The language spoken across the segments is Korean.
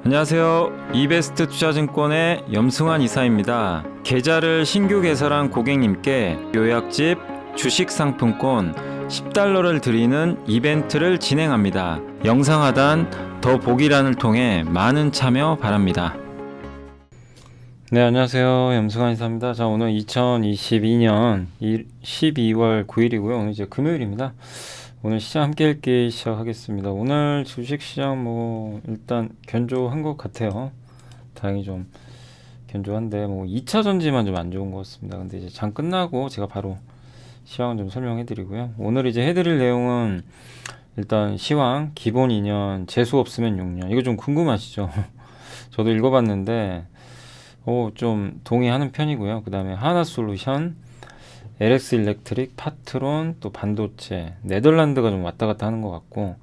안녕하세요. 이베스트 투자증권의 염승환 이사입니다. 계좌를 신규 개설한 고객님께 요약집 주식 상품권 10달러를 드리는 이벤트를 진행합니다. 영상 하단 더 보기란을 통해 많은 참여 바랍니다. 네, 안녕하세요. 염승환 이사입니다. 자, 오늘 2022년 12월 9일이고요. 오늘 이제 금요일입니다. 오늘 시장 함께 읽기 시작하겠습니다. 오늘 주식시장 일단 견조한 것 같아요. 다행히 좀 견조한데 2차 전지만 좀 안 좋은 것 같습니다. 근데 이제 장 끝나고 제가 바로 시황을 좀 설명해 드리고요. 오늘 이제 해드릴 내용은 일단 시황 기본 2년 재수 없으면 6년 이거 좀 궁금하시죠? 저도 읽어봤는데 좀 동의하는 편이고요. 그 다음에 하나솔루션, LX 일렉트릭, 파트론, 또 반도체, 네덜란드가 좀 왔다 갔다 하는 것 같고,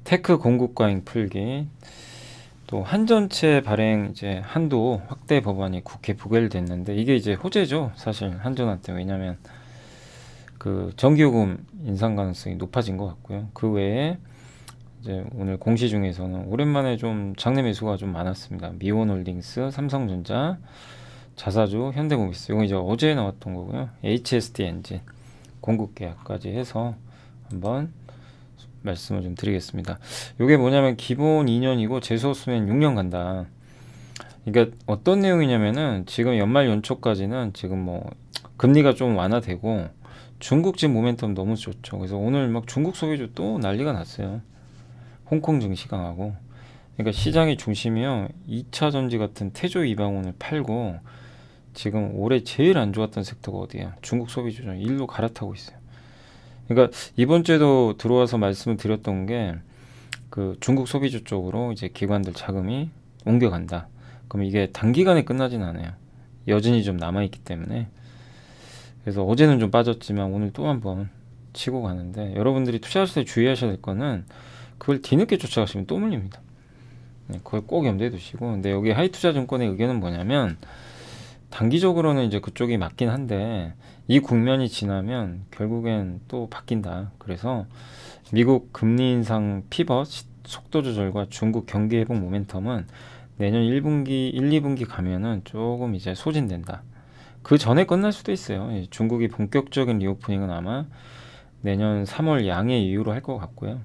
테크 공급과잉 풀기, 또 한전체 발행 이제 한도 확대 법안이 국회 부결됐는데 이게 이제 호재죠. 사실 한전한테. 왜냐면 그 전기요금 인상 가능성이 높아진 것 같고요. 그 외에 이제 오늘 공시 중에서는 오랜만에 좀 장내 매수가 좀 많았습니다. 미온홀딩스, 삼성전자, 자사주, 현대모비스. 이거 이제 어제 나왔던 거고요. HSD 엔진 공급 계약까지 해서 한번 말씀을 좀 드리겠습니다. 이게 뭐냐면 기본 2년이고 재수 없으면 6년 간다. 그러니까 어떤 내용이냐면은 지금 연말 연초까지는 지금 금리가 좀 완화되고 중국집 모멘텀 너무 좋죠. 그래서 오늘 막 중국 소비주 또 난리가 났어요. 홍콩 증시 강하고. 그러니까 시장의 중심이요. 2차 전지 같은 태조 이방원을 팔고 지금 올해 제일 안 좋았던 섹터가 어디예요? 중국 소비주죠. 일로 갈아타고 있어요. 그러니까 이번 주에도 들어와서 말씀을 드렸던 게 그 중국 소비주 쪽으로 이제 기관들 자금이 옮겨간다. 그럼 이게 단기간에 끝나진 않아요. 여전히 좀 남아있기 때문에. 그래서 어제는 좀 빠졌지만 오늘 또 한번 치고 가는데 여러분들이 투자하실 때 주의하셔야 될 거는 그걸 뒤늦게 쫓아가시면 또 물립니다. 그걸 꼭 염두에 두시고. 근데 여기 하이투자증권의 의견은 뭐냐면 단기적으로는 이제 그쪽이 맞긴 한데 이 국면이 지나면 결국엔 또 바뀐다. 그래서 미국 금리 인상 피벗 속도 조절과 중국 경기 회복 모멘텀은 내년 1분기, 1, 2분기 가면은 조금 이제 소진된다. 그 전에 끝날 수도 있어요. 중국이 본격적인 리오프닝은 아마 내년 3월 양해 이후로 할 것 같고요.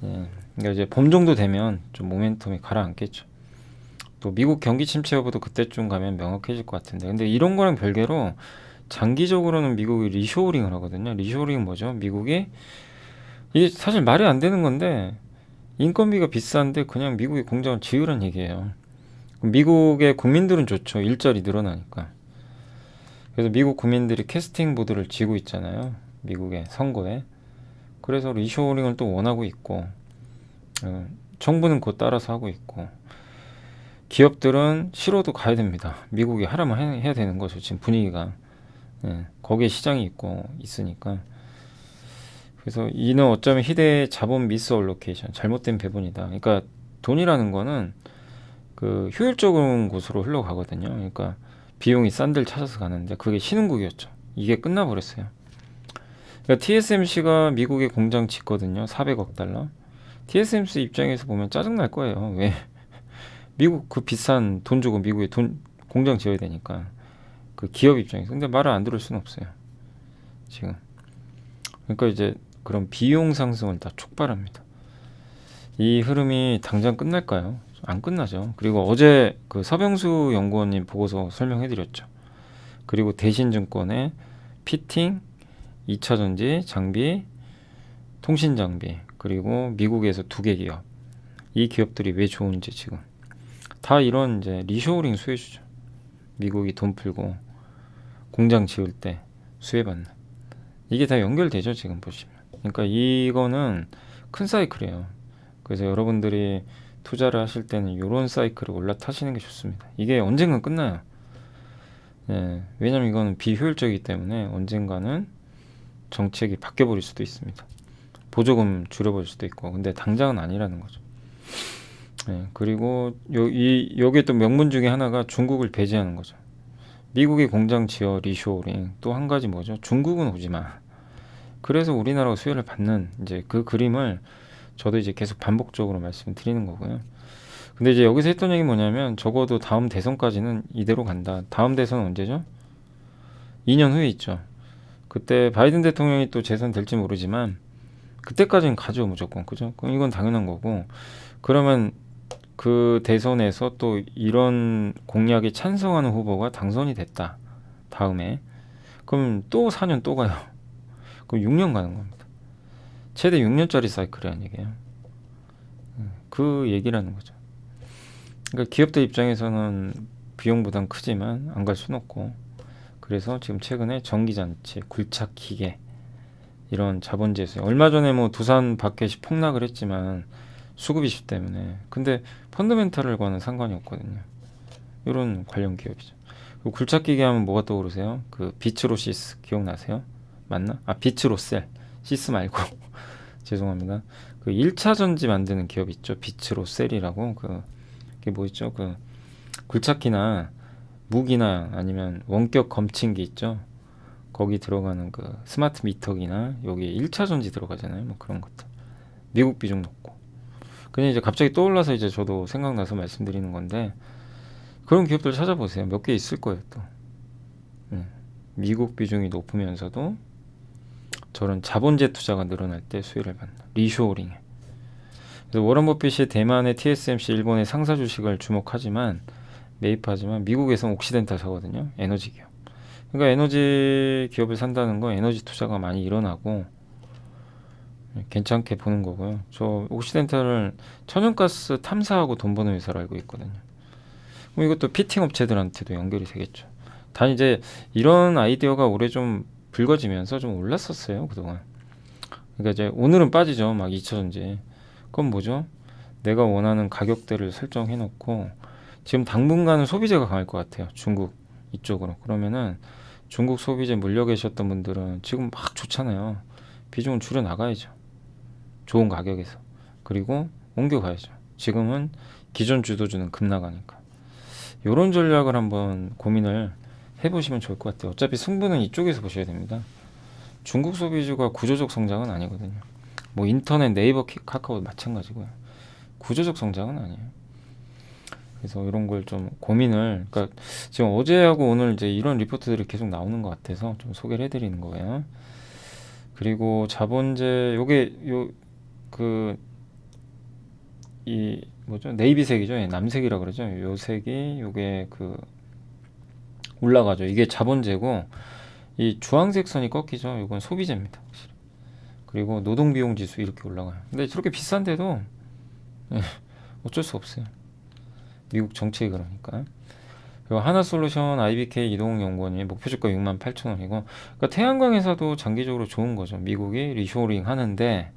그러니까 이제 봄 정도 되면 좀 모멘텀이 가라앉겠죠. 또 미국 경기 침체 여부도 그때쯤 가면 명확해질 것 같은데, 근데 이런 거랑 별개로 장기적으로는 미국이 리쇼어링을 하거든요. 리쇼어링은 뭐죠? 미국이 이게 사실 말이 안 되는 건데 인건비가 비싼데 그냥 미국이 공장을 지으란 얘기예요. 미국의 국민들은 좋죠. 일자리 늘어나니까. 그래서 미국 국민들이 캐스팅 보드를 지고 있잖아요. 미국의 선거에. 그래서 리쇼어링을 또 원하고 있고, 정부는 그거 따라서 하고 있고, 기업들은 싫어도 가야 됩니다. 미국이 하라면 해야 되는 거죠. 지금 분위기가. 거기에 시장이 있으니까. 그래서 이는 어쩌면 희대의 자본 미스 얼로케이션, 잘못된 배분이다. 그러니까 돈이라는 거는 그 효율적인 곳으로 흘러가거든요. 그러니까 비용이 싼 데를 찾아서 가는데 그게 신흥국이었죠. 이게 끝나버렸어요. 그러니까 TSMC가 미국에 공장 짓거든요. 400억 달러. TSMC 입장에서 보면 짜증날 거예요. 왜? 미국 그 비싼 돈 주고 미국에 공장 지어야 되니까. 그 기업 입장에서. 근데 말을 안 들을 수는 없어요. 지금. 그러니까 이제 그런 비용 상승을 다 촉발합니다. 이 흐름이 당장 끝날까요? 안 끝나죠. 그리고 어제 그 서병수 연구원님 보고서 설명해드렸죠. 그리고 대신증권의 피팅, 2차 전지, 장비, 통신 장비, 그리고 미국에서 2개 기업. 이 기업들이 왜 좋은지 지금. 다 이런 이제 리쇼어링 수혜주죠. 미국이 돈 풀고 공장 지을 때 수혜받는. 이게 다 연결되죠. 지금 보시면. 그러니까 이거는 큰 사이클이에요. 그래서 여러분들이 투자를 하실 때는 이런 사이클을 올라타시는 게 좋습니다. 이게 언젠간 끝나요. 왜냐면 이거는 비효율적이기 때문에 언젠가는 정책이 바뀌어버릴 수도 있습니다. 보조금 줄여버릴 수도 있고. 근데 당장은 아니라는 거죠. 그리고 여기에 또 명분 중에 하나가 중국을 배제하는 거죠. 미국이 공장 지어 리쇼어링. 또 한 가지 뭐죠? 중국은 오지 마. 그래서 우리나라가 수혜를 받는 이제 그 그림을 저도 이제 계속 반복적으로 말씀드리는 거고요. 근데 이제 여기서 했던 얘기 뭐냐면 적어도 다음 대선까지는 이대로 간다. 다음 대선은 언제죠? 2년 후에 있죠. 그때 바이든 대통령이 또 재선될지 모르지만 그때까지는 가죠 무조건. 그죠? 그럼 이건 당연한 거고. 그러면 그 대선에서 또 이런 공약에 찬성하는 후보가 당선이 됐다. 다음에. 그럼 또 4년 또 가요. 그럼 6년 가는 겁니다. 최대 6년짜리 사이클이라는 얘기예요. 그 얘기라는 거죠. 그러니까 기업들 입장에서는 비용 부담 크지만 안 갈 수는 없고. 그래서 지금 최근에 전기장치, 굴착기계 이런 자본재수 얼마 전에 뭐 두산 마켓이 폭락을 했지만 수급 이슈 때문에 근데 펀더멘탈과는 상관이 없거든요. 이런 관련 기업이죠. 그리고 굴착기계 하면 뭐가 떠오르세요? 그 비츠로시스 기억나세요? 맞나? 아 비츠로셀 시스 말고 죄송합니다. 그 1차 전지 만드는 기업 있죠. 비츠로셀이라고 그게 뭐 있죠? 그 굴착기나 무기나 아니면 원격 검침기 있죠. 거기 들어가는 그 스마트 미터기나 여기 1차 전지 들어가잖아요. 뭐 그런 것들. 미국 비중 높고. 그냥 이제 갑자기 떠올라서 이제 저도 생각나서 말씀드리는 건데 그런 기업들 찾아보세요. 몇 개 있을 거예요, 또. 미국 비중이 높으면서도 저런 자본재 투자가 늘어날 때 수혜를 받는 리쇼어링. 그래서 워런 버핏이 대만의 TSMC 일본의 상사 주식을 주목하지만 매입하지만 미국에선 옥시덴탈 사거든요. 에너지 기업. 그러니까 에너지 기업을 산다는 건 에너지 투자가 많이 일어나고 괜찮게 보는 거고요. 저 옥시덴탈을 천연가스 탐사하고 돈 버는 회사로 알고 있거든요. 그럼 이것도 피팅 업체들한테도 연결이 되겠죠. 단 이제 이런 아이디어가 올해 좀 불거지면서 좀 올랐었어요 그동안. 그러니까 이제 오늘은 빠지죠. 막 2차전지. 그건 뭐죠? 내가 원하는 가격대를 설정해 놓고 지금 당분간은 소비재가 강할 것 같아요. 중국 이쪽으로. 그러면은 중국 소비재 물려 계셨던 분들은 지금 막 좋잖아요. 비중을 줄여 나가야죠. 좋은 가격에서. 그리고 옮겨가야죠. 지금은 기존 주도주는 급나가니까. 이런 전략을 한번 고민을 해보시면 좋을 것 같아요. 어차피 승부는 이쪽에서 보셔야 됩니다. 중국 소비주가 구조적 성장은 아니거든요. 뭐 인터넷, 네이버, 카카오 마찬가지고요. 구조적 성장은 아니에요. 그래서 이런 걸 좀 고민을, 그러니까 지금 어제하고 오늘 이제 이런 리포트들이 계속 나오는 것 같아서 좀 소개를 해드리는 거예요. 그리고 자본재, 요게 이 뭐죠? 네이비색이죠. 예, 남색이라 그러죠. 요 색이 요게 올라가죠. 이게 자본재고 이 주황색 선이 꺾이죠. 이건 소비재입니다. 확실히. 그리고 노동비용 지수 이렇게 올라가요. 근데 저렇게 비싼데도 어쩔 수 없어요. 미국 정책이 그러니까. 그리고 하나솔루션 IBK 이동연구원이 목표주가 68,000원이고 그러니까 태양광 회사도 장기적으로 좋은 거죠. 미국이 리쇼링 하는데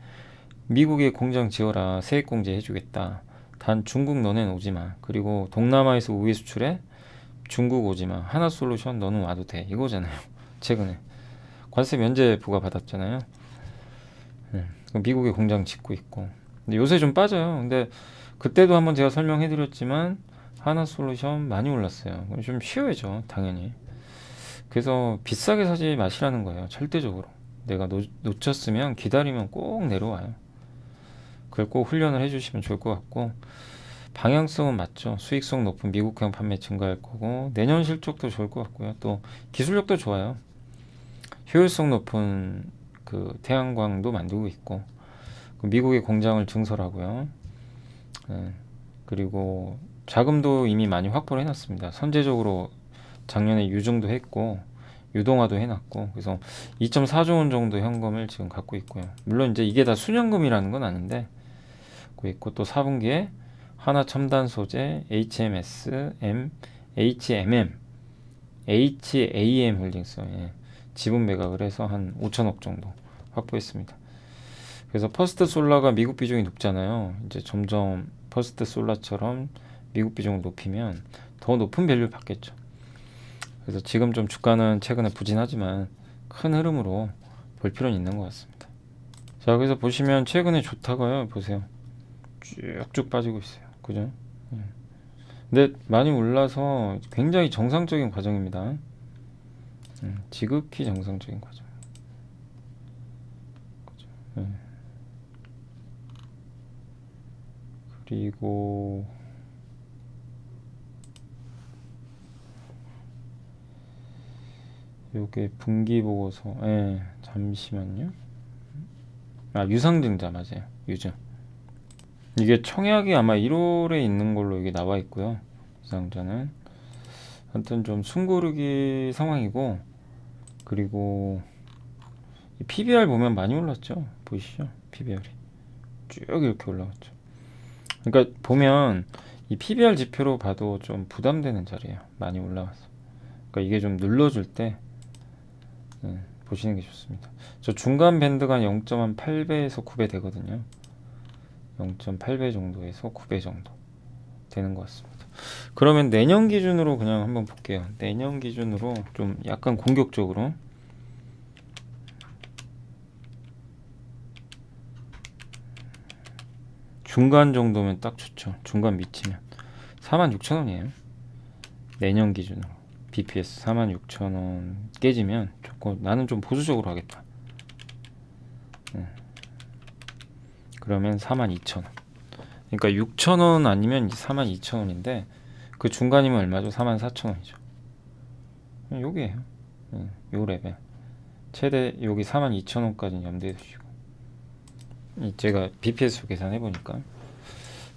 미국에 공장 지어라. 세액 공제 해주겠다. 단 중국 너넨 오지마. 그리고 동남아에서 우회 수출해 중국 오지마. 하나솔루션 너는 와도 돼. 이거잖아요. 최근에 관세 면제 부과받았잖아요. 미국에 공장 짓고 있고. 근데 요새 좀 빠져요. 근데 그때도 한번 제가 설명해드렸지만 하나솔루션 많이 올랐어요. 좀 쉬어야죠, 당연히. 그래서 비싸게 사지 마시라는 거예요, 절대적으로. 내가 놓쳤으면 기다리면 꼭 내려와요. 그걸 꼭 훈련을 해주시면 좋을 것 같고 방향성은 맞죠. 수익성 높은 미국형 판매 증가할 거고 내년 실적도 좋을 것 같고요. 또 기술력도 좋아요. 효율성 높은 그 태양광도 만들고 있고 미국의 공장을 증설하고요. 그리고 자금도 이미 많이 확보를 해놨습니다. 선제적으로 작년에 유증도 했고 유동화도 해놨고 그래서 2.4조 원 정도 현금을 지금 갖고 있고요. 물론 이제 이게 다 순현금이라는 건 아닌데 있고 또 4분기에 하나 첨단 소재, HMM 홀딩스 지분 매각을 해서 한 5천억 정도 확보했습니다. 그래서 퍼스트 솔라가 미국 비중이 높잖아요. 이제 점점 퍼스트 솔라처럼 미국 비중을 높이면 더 높은 밸류를 받겠죠. 그래서 지금 좀 주가는 최근에 부진하지만 큰 흐름으로 볼 필요는 있는 것 같습니다. 자, 그래서 보시면 최근에 좋다고요. 보세요. 쭉쭉 빠지고 있어요. 그죠? 근데 많이 올라서 굉장히 정상적인 과정입니다. 지극히 정상적인 과정. 그죠? 그리고 요게 분기 보고서. 예, 잠시만요. 아, 유상증자 맞아요. 유증. 이게 청약이 아마 1월에 있는 걸로 이게 나와 있고요. 유상자는 하여튼 좀 숨고르기 상황이고, 그리고 이 PBR 보면 많이 올랐죠. 보이시죠? PBR이 쭉 이렇게 올라갔죠. 그러니까 보면 이 PBR 지표로 봐도 좀 부담되는 자리예요. 많이 올라와서. 그러니까 이게 좀 눌러줄 때 보시는 게 좋습니다. 저 중간 밴드가 0.8배에서 9배 되거든요. 0.8배 정도에서 9배 정도 되는 것 같습니다. 그러면 내년 기준으로 그냥 한번 볼게요. 내년 기준으로 좀 약간 공격적으로 중간 정도면 딱 좋죠. 중간 미치면 46,000원이에요. 내년 기준으로 BPS 46,000원 깨지면 조금 나는 좀 보수적으로 하겠다. 그러면 42,000원. 그러니까 6,000원 아니면 42,000원인데 그 중간이면 얼마죠? 44,000원이죠. 요게요. 요 레벨. 최대 여기 42,000원까지 염두에 두시고. 제가 BPS 계산해 보니까.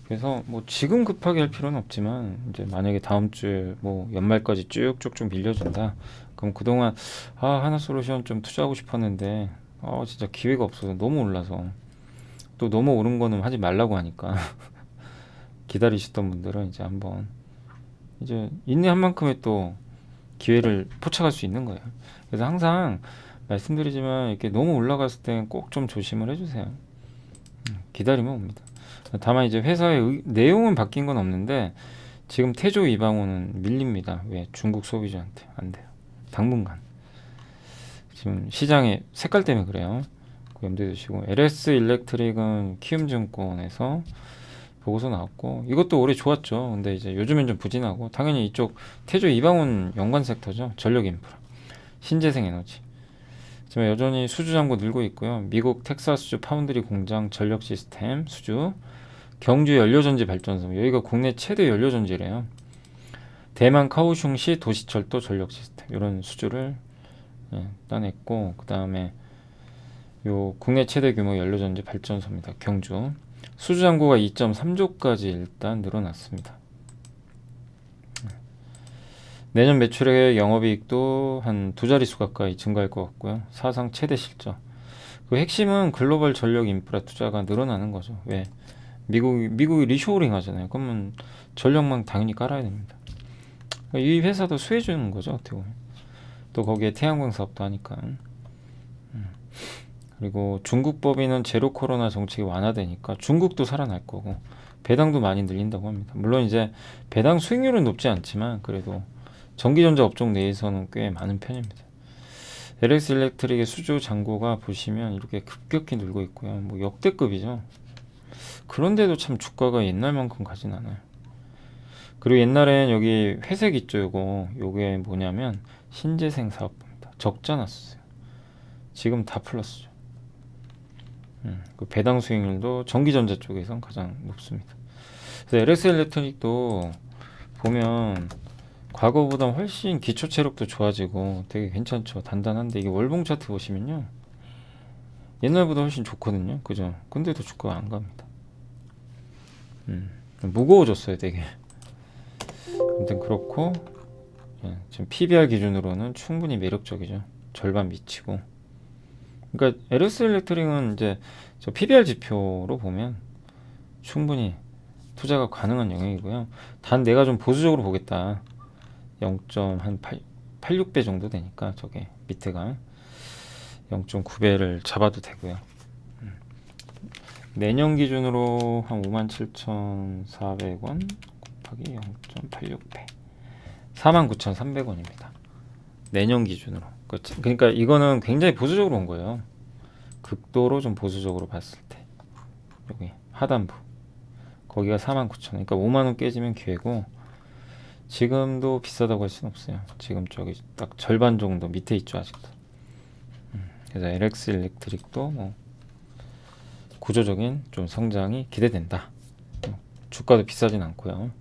그래서 뭐 지금 급하게 할 필요는 없지만 이제 만약에 다음 주에 뭐 연말까지 쭉쭉쭉 밀려준다. 그럼 그동안 하나솔루션 좀 투자하고 싶었는데 진짜 기회가 없어서 너무 올라서 또 너무 오른 거는 하지 말라고 하니까 기다리셨던 분들은 이제 한번 이제 인내한 만큼의 또 기회를 포착할 수 있는 거예요. 그래서 항상 말씀드리지만 이렇게 너무 올라갔을 땐 꼭 좀 조심을 해주세요. 기다리면 옵니다. 다만 이제 회사의 내용은 바뀐 건 없는데 지금 태조 이방호는 밀립니다. 왜? 중국 소비자한테 안 돼요. 당분간 지금 시장의 색깔 때문에 그래요. 염두에 두시고 LS 일렉트릭은 키움증권에서 보고서 나왔고 이것도 올해 좋았죠. 근데 이제 요즘엔 좀 부진하고 당연히 이쪽 태조 이방원 연관 섹터죠. 전력 인프라, 신재생 에너지. 지금 여전히 수주 잔고 늘고 있고요. 미국 텍사스주 파운드리 공장 전력 시스템 수주, 경주 연료전지 발전소 여기가 국내 최대 연료전지래요. 대만 카오슝시 도시철도 전력 시스템 이런 수주를 따냈고 그 다음에 요 국내 최대 규모 연료전지 발전소입니다. 경주 수주 잔고가 2.3조까지 일단 늘어났습니다. 내년 매출액 영업이익도 한 두 자릿수 가까이 증가할 것 같고요. 사상 최대 실적. 그 핵심은 글로벌 전력 인프라 투자가 늘어나는 거죠. 왜? 미국이 리쇼어링 하잖아요. 그러면 전력망 당연히 깔아야 됩니다. 이 회사도 수혜 주는 거죠. 어떻게 보면. 또 거기에 태양광 사업도 하니까. 그리고 중국 법인은 제로 코로나 정책이 완화되니까 중국도 살아날 거고 배당도 많이 늘린다고 합니다. 물론 이제 배당 수익률은 높지 않지만 그래도 전기전자 업종 내에서는 꽤 많은 편입니다. LS 일렉트릭의 수주 잔고가 보시면 이렇게 급격히 늘고 있고요. 뭐 역대급이죠. 그런데도 참 주가가 옛날만큼 가진 않아요. 그리고 옛날엔 여기 회색 있죠. 요게 뭐냐면 신재생 사업부입니다. 적자 났었어요. 지금 다 플러스죠. 그 배당 수익률도 전기전자 쪽에선 가장 높습니다. 그래서 LS 일렉트릭도 보면 과거보다 훨씬 기초 체력도 좋아지고 되게 괜찮죠. 단단한데 이게 월봉 차트 보시면요. 옛날보다 훨씬 좋거든요. 그죠? 근데도 주가가 안 갑니다. 무거워졌어요, 되게. 아무튼 그렇고 지금 PBR 기준으로는 충분히 매력적이죠. 절반 미치고. 그러니까 LS 일렉트릭은 이제 저 PBR 지표로 보면 충분히 투자가 가능한 영역이고요. 단 내가 좀 보수적으로 보겠다. 0.86배 정도 되니까 저게 밑에가 0.9배를 잡아도 되고요. 내년 기준으로 한 57,400원 곱하기 0.86배 49,300원입니다. 내년 기준으로. 그러니까 이거는 굉장히 보수적으로 온 거예요. 극도로 좀 보수적으로 봤을 때 여기 하단부 거기가 49,000원. 그러니까 5만원 깨지면 기회고 지금도 비싸다고 할 수는 없어요. 지금 저기 딱 절반 정도 밑에 있죠 아직도. 그래서 LX 일렉트릭도 뭐 구조적인 좀 성장이 기대된다. 주가도 비싸진 않고요.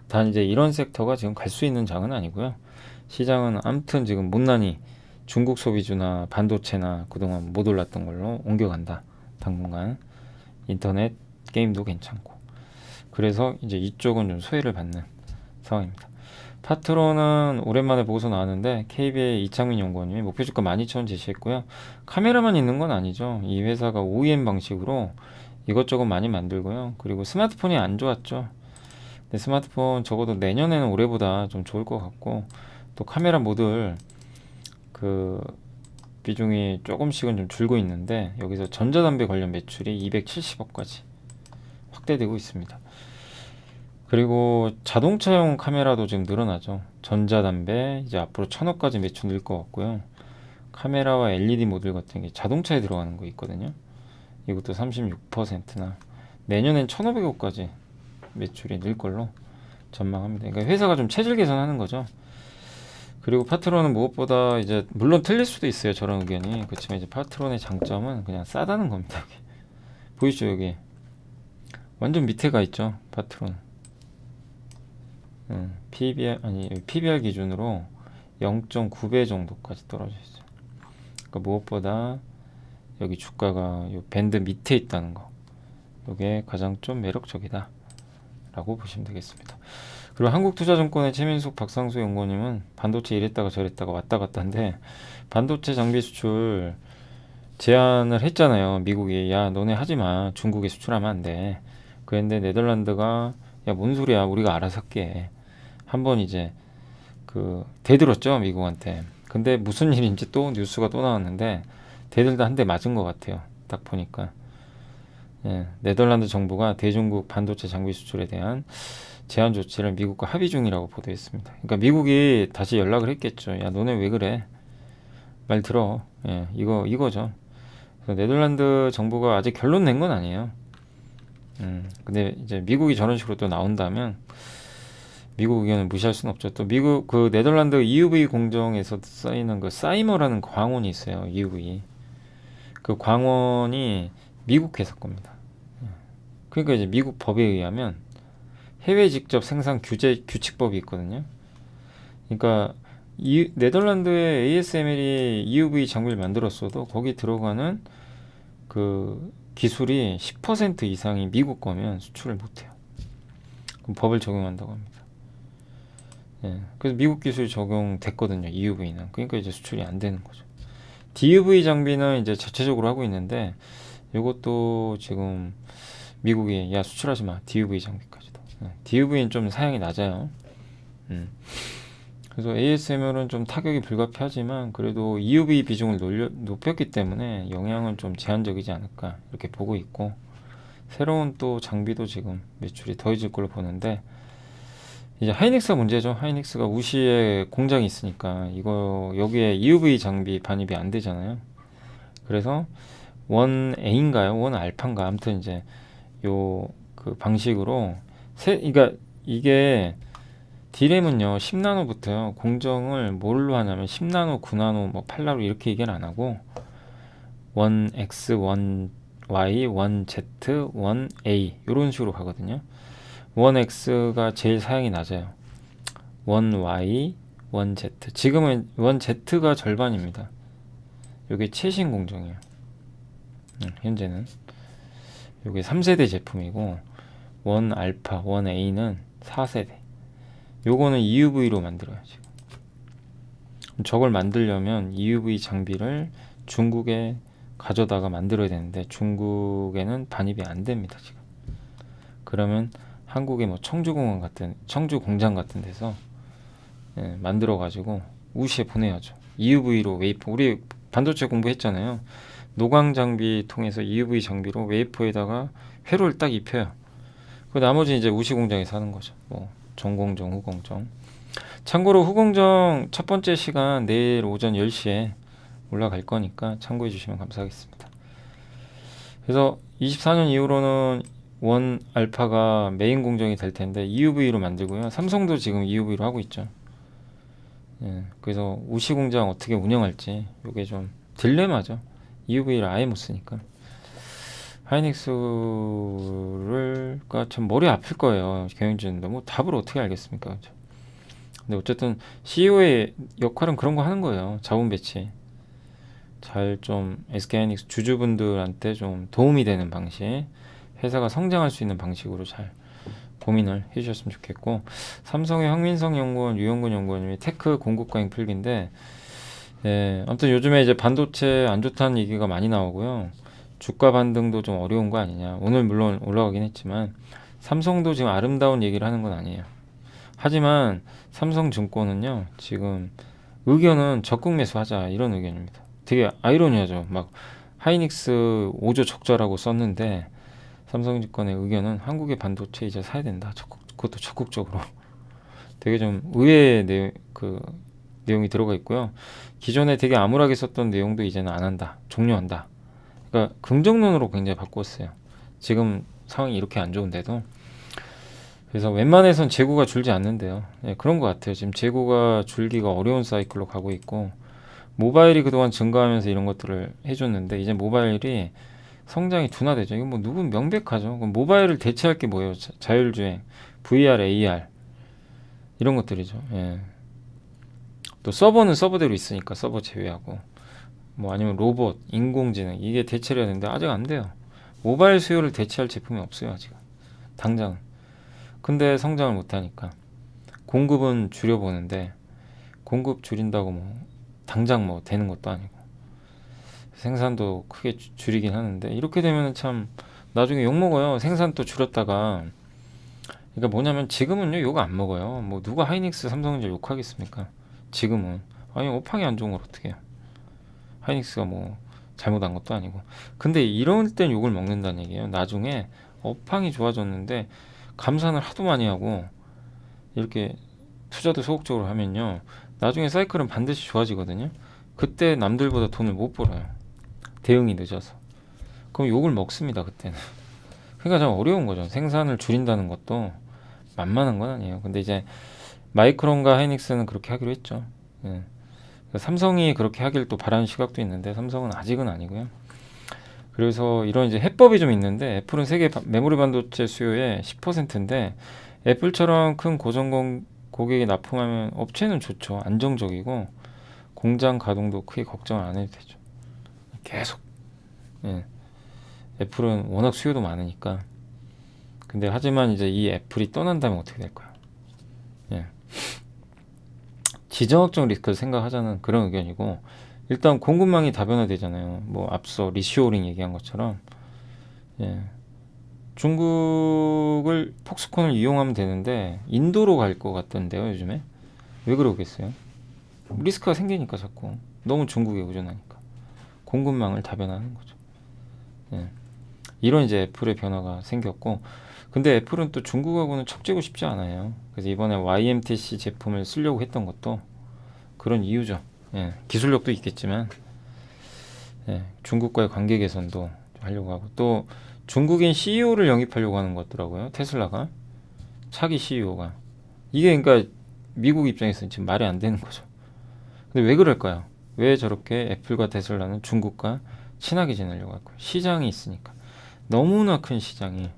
단 이제 이런 섹터가 지금 갈 수 있는 장은 아니고요. 시장은 아무튼 지금 못난이 중국 소비주나 반도체나 그동안 못 올랐던 걸로 옮겨간다. 당분간 인터넷 게임도 괜찮고. 그래서 이제 이쪽은 좀 소외를 받는 상황입니다. 파트론은 오랜만에 보고서 나왔는데 KB의 이창민 연구원님이 목표주가 12,000원 제시했고요. 카메라만 있는 건 아니죠. 이 회사가 OEM 방식으로 이것저것 많이 만들고요. 그리고 스마트폰이 안 좋았죠. 근데 스마트폰 적어도 내년에는 올해보다 좀 좋을 것 같고, 또 카메라 모듈 그 비중이 조금씩은 좀 줄고 있는데, 여기서 전자담배 관련 매출이 270억까지 확대되고 있습니다. 그리고 자동차용 카메라도 지금 늘어나죠. 전자담배 이제 앞으로 1,000억까지 매출 늘 것 같고요. 카메라와 LED 모듈 같은 게 자동차에 들어가는 거 있거든요. 이것도 36%나 내년엔 1,500억까지 매출이 늘 걸로 전망합니다. 그러니까 회사가 좀 체질 개선하는 거죠. 그리고 파트론은 무엇보다 이제 물론 틀릴 수도 있어요. 저런 의견이. 그렇지만 이제 파트론의 장점은 그냥 싸다는 겁니다. 여기. 보이시죠? 여기 완전 밑에 가 있죠. 파트론. PBR 기준으로 0.9배 정도까지 떨어져 있어요. 그러니까 무엇보다 여기 주가가 요 밴드 밑에 있다는 거, 이게 가장 좀 매력적이다 라고 보시면 되겠습니다. 그리고 한국투자증권의 최민숙 박상수 연구원님은 반도체 이랬다가 저랬다가 왔다 갔다인데, 반도체 장비 수출 제한을 했잖아요. 미국이 야 너네 하지마, 중국에 수출하면 안돼. 그런데 네덜란드가 야 뭔 소리야, 우리가 알아서 할게. 한번 이제 대들었죠, 미국한테. 근데 무슨 일인지 또 뉴스가 또 나왔는데 대들다 한 대 맞은 것 같아요. 딱 보니까. 예, 네덜란드 정부가 대중국 반도체 장비 수출에 대한 제한 조치를 미국과 합의 중이라고 보도했습니다. 그러니까 미국이 다시 연락을 했겠죠. 야 너네 왜 그래? 말 들어. 예, 이거죠. 그래서 네덜란드 정부가 아직 결론 낸 건 아니에요. 근데 이제 미국이 저런 식으로 또 나온다면 미국 의견을 무시할 수는 없죠. 또 미국 네덜란드 EUV 공정에서 쓰이는 그 사이머라는 광원이 있어요. EUV. 그 광원이 미국 회사 겁니다. 그러니까 이제 미국 법에 의하면 해외 직접 생산 규칙법이 있거든요. 그러니까 네덜란드의 ASML이 EUV 장비를 만들었어도 거기 들어가는 그 기술이 10% 이상이 미국 거면 수출을 못해요. 그럼 법을 적용한다고 합니다. 예, 그래서 미국 기술이 적용됐거든요. EUV는. 그러니까 이제 수출이 안 되는 거죠. DUV 장비는 이제 자체적으로 하고 있는데, 이것도 지금 미국이 야 수출하지 마, DUV 장비까지도. DUV는 좀 사양이 낮아요. 그래서 ASML은 좀 타격이 불가피하지만 그래도 EUV 비중을 높였기 때문에 영향은 좀 제한적이지 않을까 이렇게 보고 있고, 새로운 또 장비도 지금 매출이 더해질 걸로 보는데, 이제 하이닉스가 문제죠. 하이닉스가 우시에 공장이 있으니까 여기에 EUV 장비 반입이 안 되잖아요. 그래서 원 A인가요? 원 알파인가? 아무튼 이제 그 방식으로 그러니까 이게 D램은요 10나노부터요 공정을 뭘로 하냐면 10나노, 9나노, 뭐 8나노 이렇게 얘기는 안 하고 1X, 1Y, 1Z, 1A 이런 식으로 가거든요. 1X가 제일 사양이 낮아요. 1Y, 1Z. 지금은 1Z가 절반입니다. 이게 최신 공정이에요. 현재는 이게 3세대 제품이고 1알파, 1A는 4세대. 요거는 EUV로 만들어요. 지금 저걸 만들려면 EUV 장비를 중국에 가져다가 만들어야 되는데 중국에는 반입이 안 됩니다. 지금. 그러면 한국의 뭐 청주 공장 같은 데서 만들어 가지고 우시에 보내야죠. EUV로 웨이퍼. 우리 반도체 공부했잖아요. 노광 장비 통해서 EUV 장비로 웨이퍼에다가 회로를 딱 입혀요. 그 나머지 이제 우시 공장에서 하는 거죠. 뭐 전공정, 후공정. 참고로 후공정 첫 번째 시간 내일 오전 10시에 올라갈 거니까 참고해 주시면 감사하겠습니다. 그래서 24년 이후로는 원 알파가 메인 공정이 될 텐데 EUV로 만들고요. 삼성도 지금 EUV로 하고 있죠. 그래서 우시 공장 어떻게 운영할지 이게 좀 딜레마죠. EUV를 아예 못 쓰니까. 하이닉스가 참 머리 아플 거예요. 경영진 너무 답을 어떻게 알겠습니까? 그렇죠? 근데 어쨌든 CEO의 역할은 그런 거 하는 거예요. 자본 배치. 잘 좀 SK하이닉스 주주분들한테 좀 도움이 되는 방식, 회사가 성장할 수 있는 방식으로 잘 고민을 해주셨으면 좋겠고, 삼성의 황민성 연구원, 유영근 연구원님이 테크 공급과잉 풀기인데, 아무튼 요즘에 이제 반도체 안 좋다는 얘기가 많이 나오고요. 주가 반등도 좀 어려운 거 아니냐. 오늘 물론 올라가긴 했지만 삼성도 지금 아름다운 얘기를 하는 건 아니에요. 하지만 삼성증권은요, 지금 의견은 적극 매수하자 이런 의견입니다. 되게 아이러니하죠. 막 하이닉스 5조 적자라고 썼는데 삼성증권의 의견은 한국의 반도체 이제 사야 된다. 그것도 적극적으로. 되게 좀 의외의 내용이 들어가 있고요. 기존에 되게 암울하게 썼던 내용도 이제는 안 한다. 종료한다. 그러니까 긍정론으로 굉장히 바꿨어요. 지금 상황이 이렇게 안 좋은데도. 그래서 웬만해선 재고가 줄지 않는데요. 그런 것 같아요. 지금 재고가 줄기가 어려운 사이클로 가고 있고, 모바일이 그동안 증가하면서 이런 것들을 해줬는데 이제 모바일이 성장이 둔화되죠. 이건 뭐 누군 명백하죠. 그럼 모바일을 대체할 게 뭐예요? 자율주행, VR, AR 이런 것들이죠. 또 서버는 서버대로 있으니까 서버 제외하고, 뭐 아니면 로봇, 인공지능 이게 대체를 해야 되는데 아직 안 돼요. 모바일 수요를 대체할 제품이 없어요 아직. 당장. 근데 성장을 못하니까 공급은 줄여보는데, 공급 줄인다고 뭐 당장 뭐 되는 것도 아니고, 생산도 크게 줄이긴 하는데, 이렇게 되면 참 나중에 욕 먹어요. 생산 또 줄였다가. 그러니까 뭐냐면 지금은요 욕 안 먹어요. 뭐 누가 하이닉스 삼성전자 욕하겠습니까? 지금은. 아니 업황이 안 좋은 걸 어떻게 해요. 하이닉스가 뭐 잘못한 것도 아니고. 근데 이럴 땐 욕을 먹는다는 얘기예요. 나중에 업황이 좋아졌는데 감산을 하도 많이 하고 이렇게 투자도 소극적으로 하면요, 나중에 사이클은 반드시 좋아지거든요. 그때 남들보다 돈을 못 벌어요. 대응이 늦어서. 그럼 욕을 먹습니다 그때는. 그러니까 참 어려운 거죠. 생산을 줄인다는 것도 만만한 건 아니에요. 근데 이제 마이크론과 하이닉스는 그렇게 하기로 했죠. 삼성이 그렇게 하길 또 바라는 시각도 있는데 삼성은 아직은 아니고요. 그래서 이런 이제 해법이 좀 있는데, 애플은 세계 메모리 반도체 수요의 10%인데 애플처럼 큰 고객이 납품하면 업체는 좋죠. 안정적이고 공장 가동도 크게 걱정을 안 해도 되죠. 계속. 애플은 워낙 수요도 많으니까. 근데 하지만 이제 이 애플이 떠난다면 어떻게 될까요? 지정학적 리스크를 생각하자는 그런 의견이고, 일단 공급망이 다변화되잖아요. 뭐 앞서 리쇼어링 얘기한 것처럼, 중국을 폭스콘을 이용하면 되는데 인도로 갈 것 같던데요 요즘에. 왜 그러겠어요? 리스크가 생기니까 자꾸 너무 중국에 의존하니까 공급망을 다변화하는 거죠. 이런 이제 애플의 변화가 생겼고, 근데 애플은 또 중국하고는 척지고 싶지 않아요. 그래서 이번에 YMTC 제품을 쓰려고 했던 것도 그런 이유죠. 기술력도 있겠지만 중국과의 관계 개선도 하려고 하고, 또 중국인 CEO를 영입하려고 하는 것 같더라고요. 테슬라가 차기 CEO가. 이게 그러니까 미국 입장에서는 지금 말이 안 되는 거죠. 근데 왜 그럴까요? 왜 저렇게 애플과 테슬라는 중국과 친하게 지내려고 할까요? 시장이 있으니까. 너무나 큰 시장이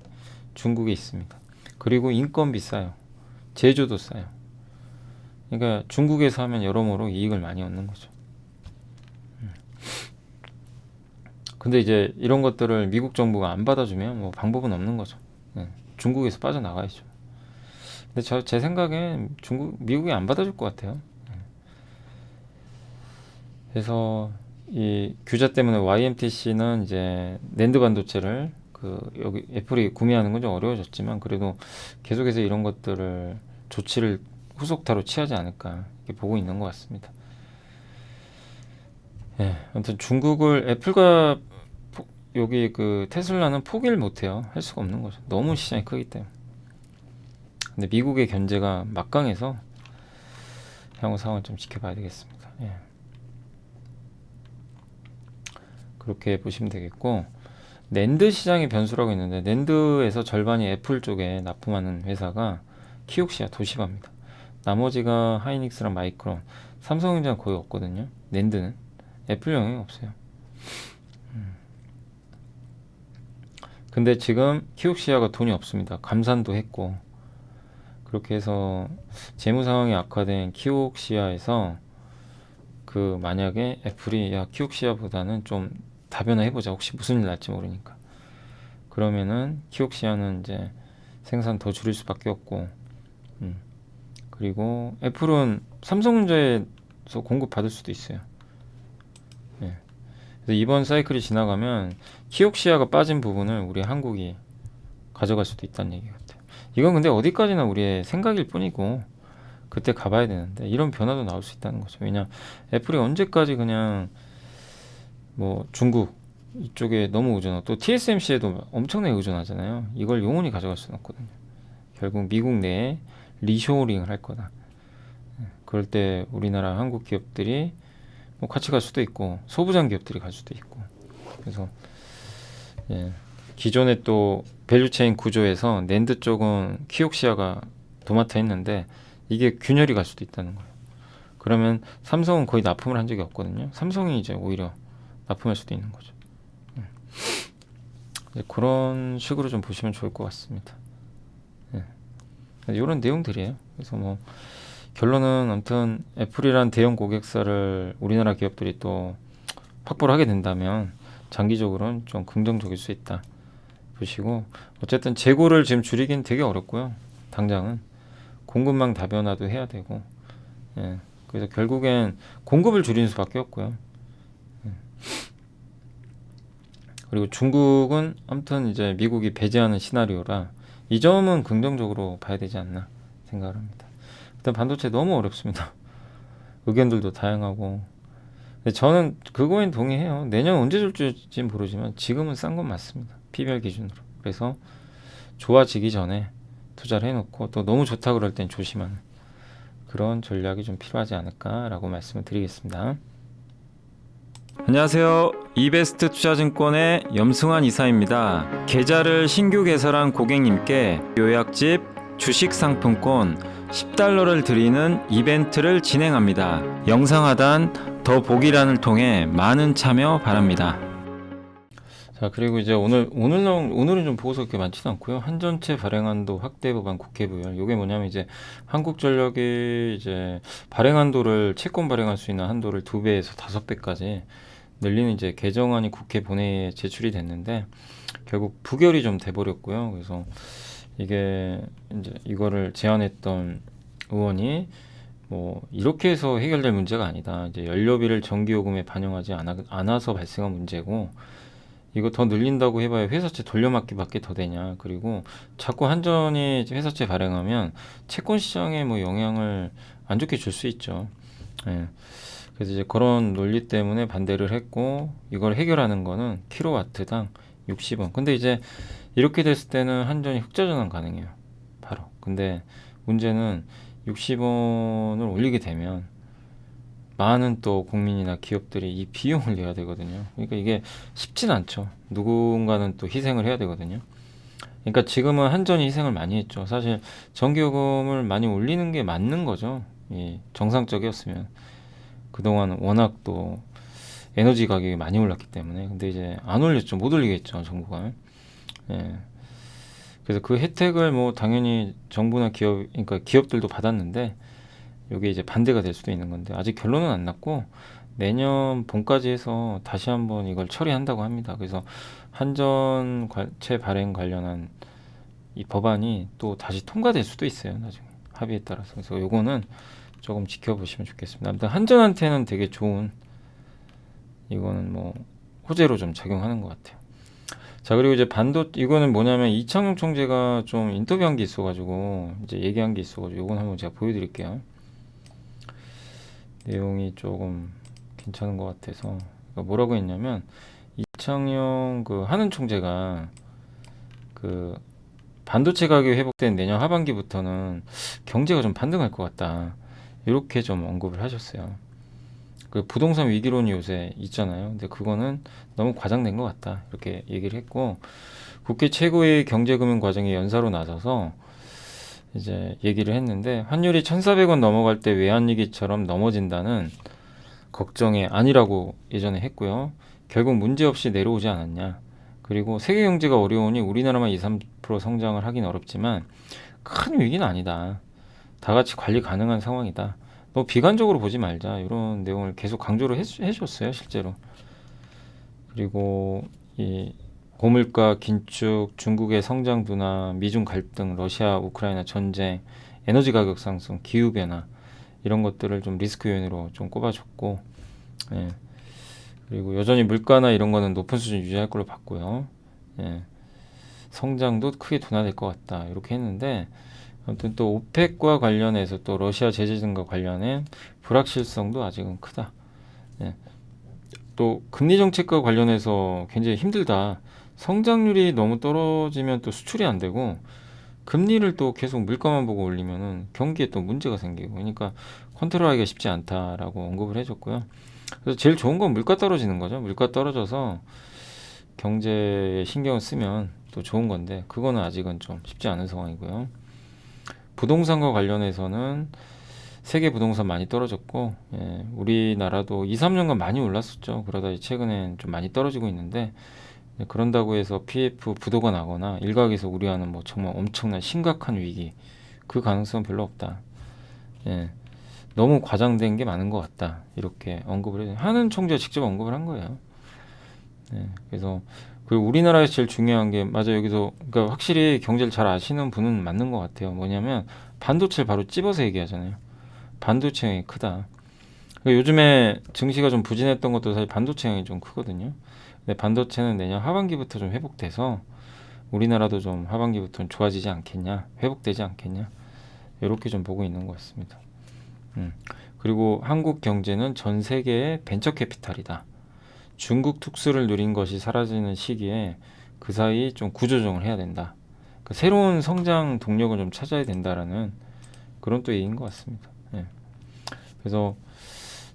중국에 있습니다. 그리고 인건비 싸요. 제조도 싸요. 그러니까 중국에서 하면 여러모로 이익을 많이 얻는 거죠. 근데 이제 이런 것들을 미국 정부가 안 받아주면 뭐 방법은 없는 거죠. 중국에서 빠져나가야죠. 근데 제 생각엔 미국이 안 받아줄 것 같아요. 그래서 이 규제 때문에 YMTC는 이제 낸드 반도체를 여기 애플이 구매하는 건 좀 어려워졌지만, 그래도 계속해서 이런 것들을 조치를 후속타로 취하지 않을까 이렇게 보고 있는 것 같습니다. 아무튼 중국을 애플과 여기 테슬라는 포기를 못해요. 할 수가 없는 거죠. 너무 시장이 크기 때문에. 근데 미국의 견제가 막강해서 향후 상황을 좀 지켜봐야 되겠습니다. 그렇게 보시면 되겠고, 낸드 시장의 변수라고 있는데, 낸드에서 절반이 애플 쪽에 납품하는 회사가 키옥시아, 도시바입니다. 나머지가 하이닉스랑 마이크론, 삼성전자는 거의 없거든요. 낸드는 애플 영향이 없어요. 근데 지금 키옥시아가 돈이 없습니다. 감산도 했고, 그렇게 해서 재무 상황이 악화된 키옥시아에서 그 만약에 애플이 야 키옥시아보다는 좀 다변화해보자, 혹시 무슨 일 날지 모르니까, 그러면은 키옥시아는 이제 생산 더 줄일 수밖에 없고, 그리고 애플은 삼성전자에서 공급 받을 수도 있어요. 예. 그래서 이번 사이클이 지나가면 키옥시아가 빠진 부분을 우리 한국이 가져갈 수도 있다는 얘기 같아요. 이건 근데 어디까지나 우리의 생각일 뿐이고 그때 가봐야 되는데, 이런 변화도 나올 수 있다는 거죠. 왜냐, 애플이 언제까지 그냥 뭐 중국 이쪽에 너무 의존하고 또 TSMC에도 엄청나게 의존하잖아요. 이걸 영원히 가져갈 수는 없거든요. 결국 미국 내에 리쇼링을 할 거다. 그럴 때 우리나라 한국 기업들이 뭐 같이 갈 수도 있고 소부장 기업들이 갈 수도 있고, 그래서 예, 기존의 또 밸류체인 구조에서 낸드 쪽은 키옥시아가 도맡아 했는데 이게 균열이 갈 수도 있다는 거예요. 그러면 삼성은 거의 납품을 한 적이 없거든요. 삼성이 이제 오히려 납품할 수도 있는 거죠. 그런 식으로 좀 보시면 좋을 것 같습니다. 이런 내용들이에요. 그래서 뭐 결론은 아무튼 애플이란 대형 고객사를 우리나라 기업들이 또 확보를 하게 된다면 장기적으로는 좀 긍정적일 수 있다 보시고, 어쨌든 재고를 지금 줄이긴 되게 어렵고요. 당장은 공급망 다변화도 해야 되고, 그래서 결국엔 공급을 줄이는 수밖에 없고요. 그리고 중국은 아무튼 이제 미국이 배제하는 시나리오라 이 점은 긍정적으로 봐야 되지 않나 생각을 합니다. 일단 반도체 너무 어렵습니다. 의견들도 다양하고. 근데 저는 그거엔 동의해요. 내년 언제 줄지는 모르지만 지금은 싼 건 맞습니다. 피별 기준으로. 그래서 좋아지기 전에 투자를 해놓고 또 너무 좋다 그럴 땐 조심하는 그런 전략이 좀 필요하지 않을까라고 말씀을 드리겠습니다. 안녕하세요. 이베스트 투자증권의 염승환 이사입니다. 계좌를 신규 개설한 고객님께 요약집 주식 상품권 10달러를 드리는 이벤트를 진행합니다. 영상 하단 더보기란을 통해 많은 참여 바랍니다. 자, 그리고 이제 오늘은 좀 보고서 그렇게 많지는 않고요. 한전체 발행한도 확대 법안 국회 부결. 요게 뭐냐면 이제 한국전력이 이제 발행한도를 채권 발행할 수 있는 한도를 2배에서 5배까지 늘리는 이제 개정안이 국회 본회의에 제출이 됐는데 결국 부결이 좀 돼버렸고요. 그래서 이게 이제 이거를 제안했던 의원이 뭐 이렇게 해서 해결될 문제가 아니다. 이제 연료비를 전기요금에 반영하지 않아서 발생한 문제고, 이거 더 늘린다고 해봐야 회사채 돌려막기밖에 더 되냐. 그리고 자꾸 한전이 회사채 발행하면 채권 시장에 뭐 영향을 안 좋게 줄 수 있죠. 예. 그래서 이제 그런 논리 때문에 반대를 했고, 이걸 해결하는 거는 킬로와트당 60원. 근데 이제 이렇게 됐을 때는 한전이 흑자전환 가능해요. 바로. 근데 문제는 60원을 올리게 되면 많은 또 국민이나 기업들이 이 비용을 내야 되거든요. 그러니까 이게 쉽진 않죠. 누군가는 또 희생을 해야 되거든요. 그러니까 지금은 한전이 희생을 많이 했죠. 사실 전기요금을 많이 올리는 게 맞는 거죠. 정상적이었으면. 그동안 워낙 또 에너지 가격이 많이 올랐기 때문에. 근데 이제 안 올렸죠. 못 올리겠죠, 정부가. 그래서 그 혜택을 뭐 당연히 정부나 그러니까 기업들도 받았는데, 이게 이제 반대가 될 수도 있는 건데 아직 결론은 안 났고 내년 봄까지 해서 다시 한번 이걸 처리한다고 합니다. 그래서 한전체 발행 관련한 이 법안이 또 다시 통과될 수도 있어요, 나중에 합의에 따라서. 그래서 요거는 조금 지켜보시면 좋겠습니다. 아무튼 한전한테는 되게 좋은, 이거는 뭐 호재로 좀 작용하는 것 같아요. 자, 그리고 이제 이거는 뭐냐면 이창용 총재가 좀 인터뷰한 게 있어가지고 이제 얘기한 게 있어가지고 요건 한번 제가 보여드릴게요. 내용이 조금 괜찮은 것 같아서. 그러니까 뭐라고 했냐면, 이창용 그 한은 총재가 그 반도체 가격이 회복된 내년 하반기부터는 경제가 좀 반등할 것 같다, 이렇게 좀 언급을 하셨어요. 그 부동산 위기론이 요새 있잖아요. 근데 그거는 너무 과장된 것 같다, 이렇게 얘기를 했고, 국회 최고의 경제금융과정이 연사로 나서서 이제 얘기를 했는데, 환율이 1,400원 넘어갈 때 외환위기처럼 넘어진다는 걱정이 아니라고 예전에 했고요. 결국 문제없이 내려오지 않았냐. 그리고 세계 경제가 어려우니 우리나라만 2, 3% 성장을 하긴 어렵지만 큰 위기는 아니다. 다 같이 관리 가능한 상황이다. 너무 비관적으로 보지 말자. 이런 내용을 계속 강조를 해줬어요, 실제로. 그리고 이 고물가 긴축, 중국의 성장 둔화, 미중 갈등, 러시아 우크라이나 전쟁, 에너지 가격 상승, 기후 변화 이런 것들을 좀 리스크 요인으로 좀 꼽아줬고, 예. 그리고 여전히 물가나 이런 거는 높은 수준 유지할 걸로 봤고요. 예. 성장도 크게 둔화될 것 같다. 이렇게 했는데 아무튼 또 오펙과 관련해서 또 러시아 제재 등과 관련해 불확실성도 아직은 크다. 예. 또 금리 정책과 관련해서 굉장히 힘들다. 성장률이 너무 떨어지면 또 수출이 안 되고 금리를 또 계속 물가만 보고 올리면은 경기에 또 문제가 생기고 그러니까 컨트롤하기가 쉽지 않다라고 언급을 해줬고요. 그래서 제일 좋은 건 물가 떨어지는 거죠. 물가 떨어져서 경제에 신경을 쓰면 또 좋은 건데 그거는 아직은 좀 쉽지 않은 상황이고요. 부동산과 관련해서는 세계 부동산 많이 떨어졌고, 예, 우리나라도 2, 3년간 많이 올랐었죠. 그러다 최근엔 좀 많이 떨어지고 있는데, 예, 그런다고 해서 PF 부도가 나거나 일각에서 우려하는 뭐 정말 엄청난 심각한 위기, 그 가능성은 별로 없다. 예, 너무 과장된 게 많은 것 같다. 이렇게 언급을 해요. 하는 총재가 직접 언급을 한 거예요. 예, 그래서 그리고 우리나라에서 제일 중요한 게 맞아 여기서 그러니까 확실히 경제를 잘 아시는 분은 맞는 것 같아요. 뭐냐면 반도체를 바로 찝어서 얘기하잖아요. 반도체 영향이 크다. 그러니까 요즘에 증시가 좀 부진했던 것도 사실 반도체 영향이 좀 크거든요. 근데 반도체는 내년 하반기부터 좀 회복돼서 우리나라도 좀 하반기부터는 좋아지지 않겠냐, 회복되지 않겠냐 이렇게 좀 보고 있는 것 같습니다. 그리고 한국 경제는 전 세계의 벤처 캐피탈이다. 중국 특수를 누린 것이 사라지는 시기에 그 사이 좀 구조조정을 해야 된다. 그러니까 새로운 성장 동력을 좀 찾아야 된다라는 그런 또 얘기인 것 같습니다. 예. 그래서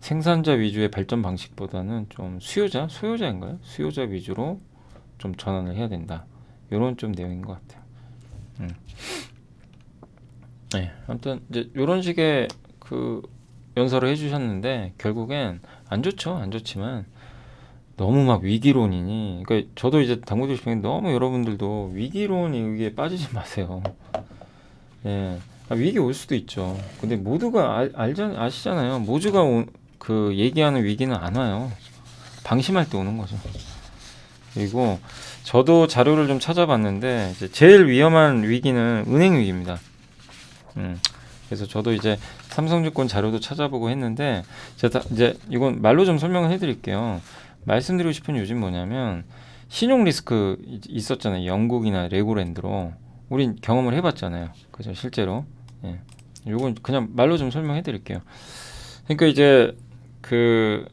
생산자 위주의 발전 방식보다는 좀 소유자인가요? 수요자 위주로 좀 전환을 해야 된다. 이런 좀 내용인 것 같아요. 네, 아무튼 이제 이런 식의 그 연설을 해주셨는데 결국엔 안 좋죠, 안 좋지만 너무 막 위기론이니. 그러니까 저도 이제 당구주식 중에 너무 여러분들도 위기론 이게 빠지지 마세요. 예, 위기 올 수도 있죠. 근데 모두가 아시잖아요. 모두가 그 얘기하는 위기는 안 와요. 방심할 때 오는 거죠. 그리고 저도 자료를 좀 찾아봤는데 이제 제일 위험한 위기는 은행 위기입니다. 그래서 저도 이제 삼성증권 자료도 찾아보고 했는데 제가 이제 이건 말로 좀 설명을 해드릴게요. 말씀드리고 싶은 요즘 뭐냐면 신용 리스크 있었잖아요. 영국이나 레고랜드로 우린 경험을 해봤잖아요. 그죠? 실제로. 예. 요건 그냥 말로 좀 설명해 드릴게요. 그러니까 이제 그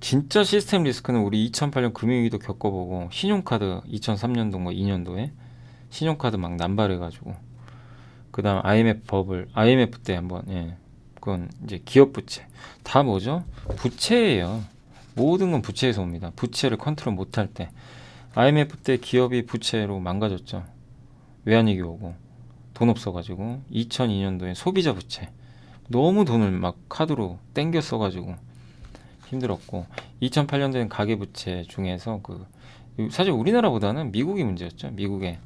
진짜 시스템 리스크는 우리 2008년 금융위기도 겪어보고 신용카드 2003년도 뭐 2년도에 신용카드 막 남발해가지고 그다음 IMF 때 한번 예. 그건 이제 기업 부채 다 뭐죠? 부채예요. 모든 건 부채에서 옵니다. 부채를 컨트롤 못할 때 IMF 때 기업이 부채로 망가졌죠. 외환위기 오고 돈 없어가지고 2002년도에 소비자 부채 너무 돈을 막 카드로 땡겨 써가지고 힘들었고 2008년도엔 가계부채 중에서 그 사실 우리나라보다는 미국이 문제였죠. 미국의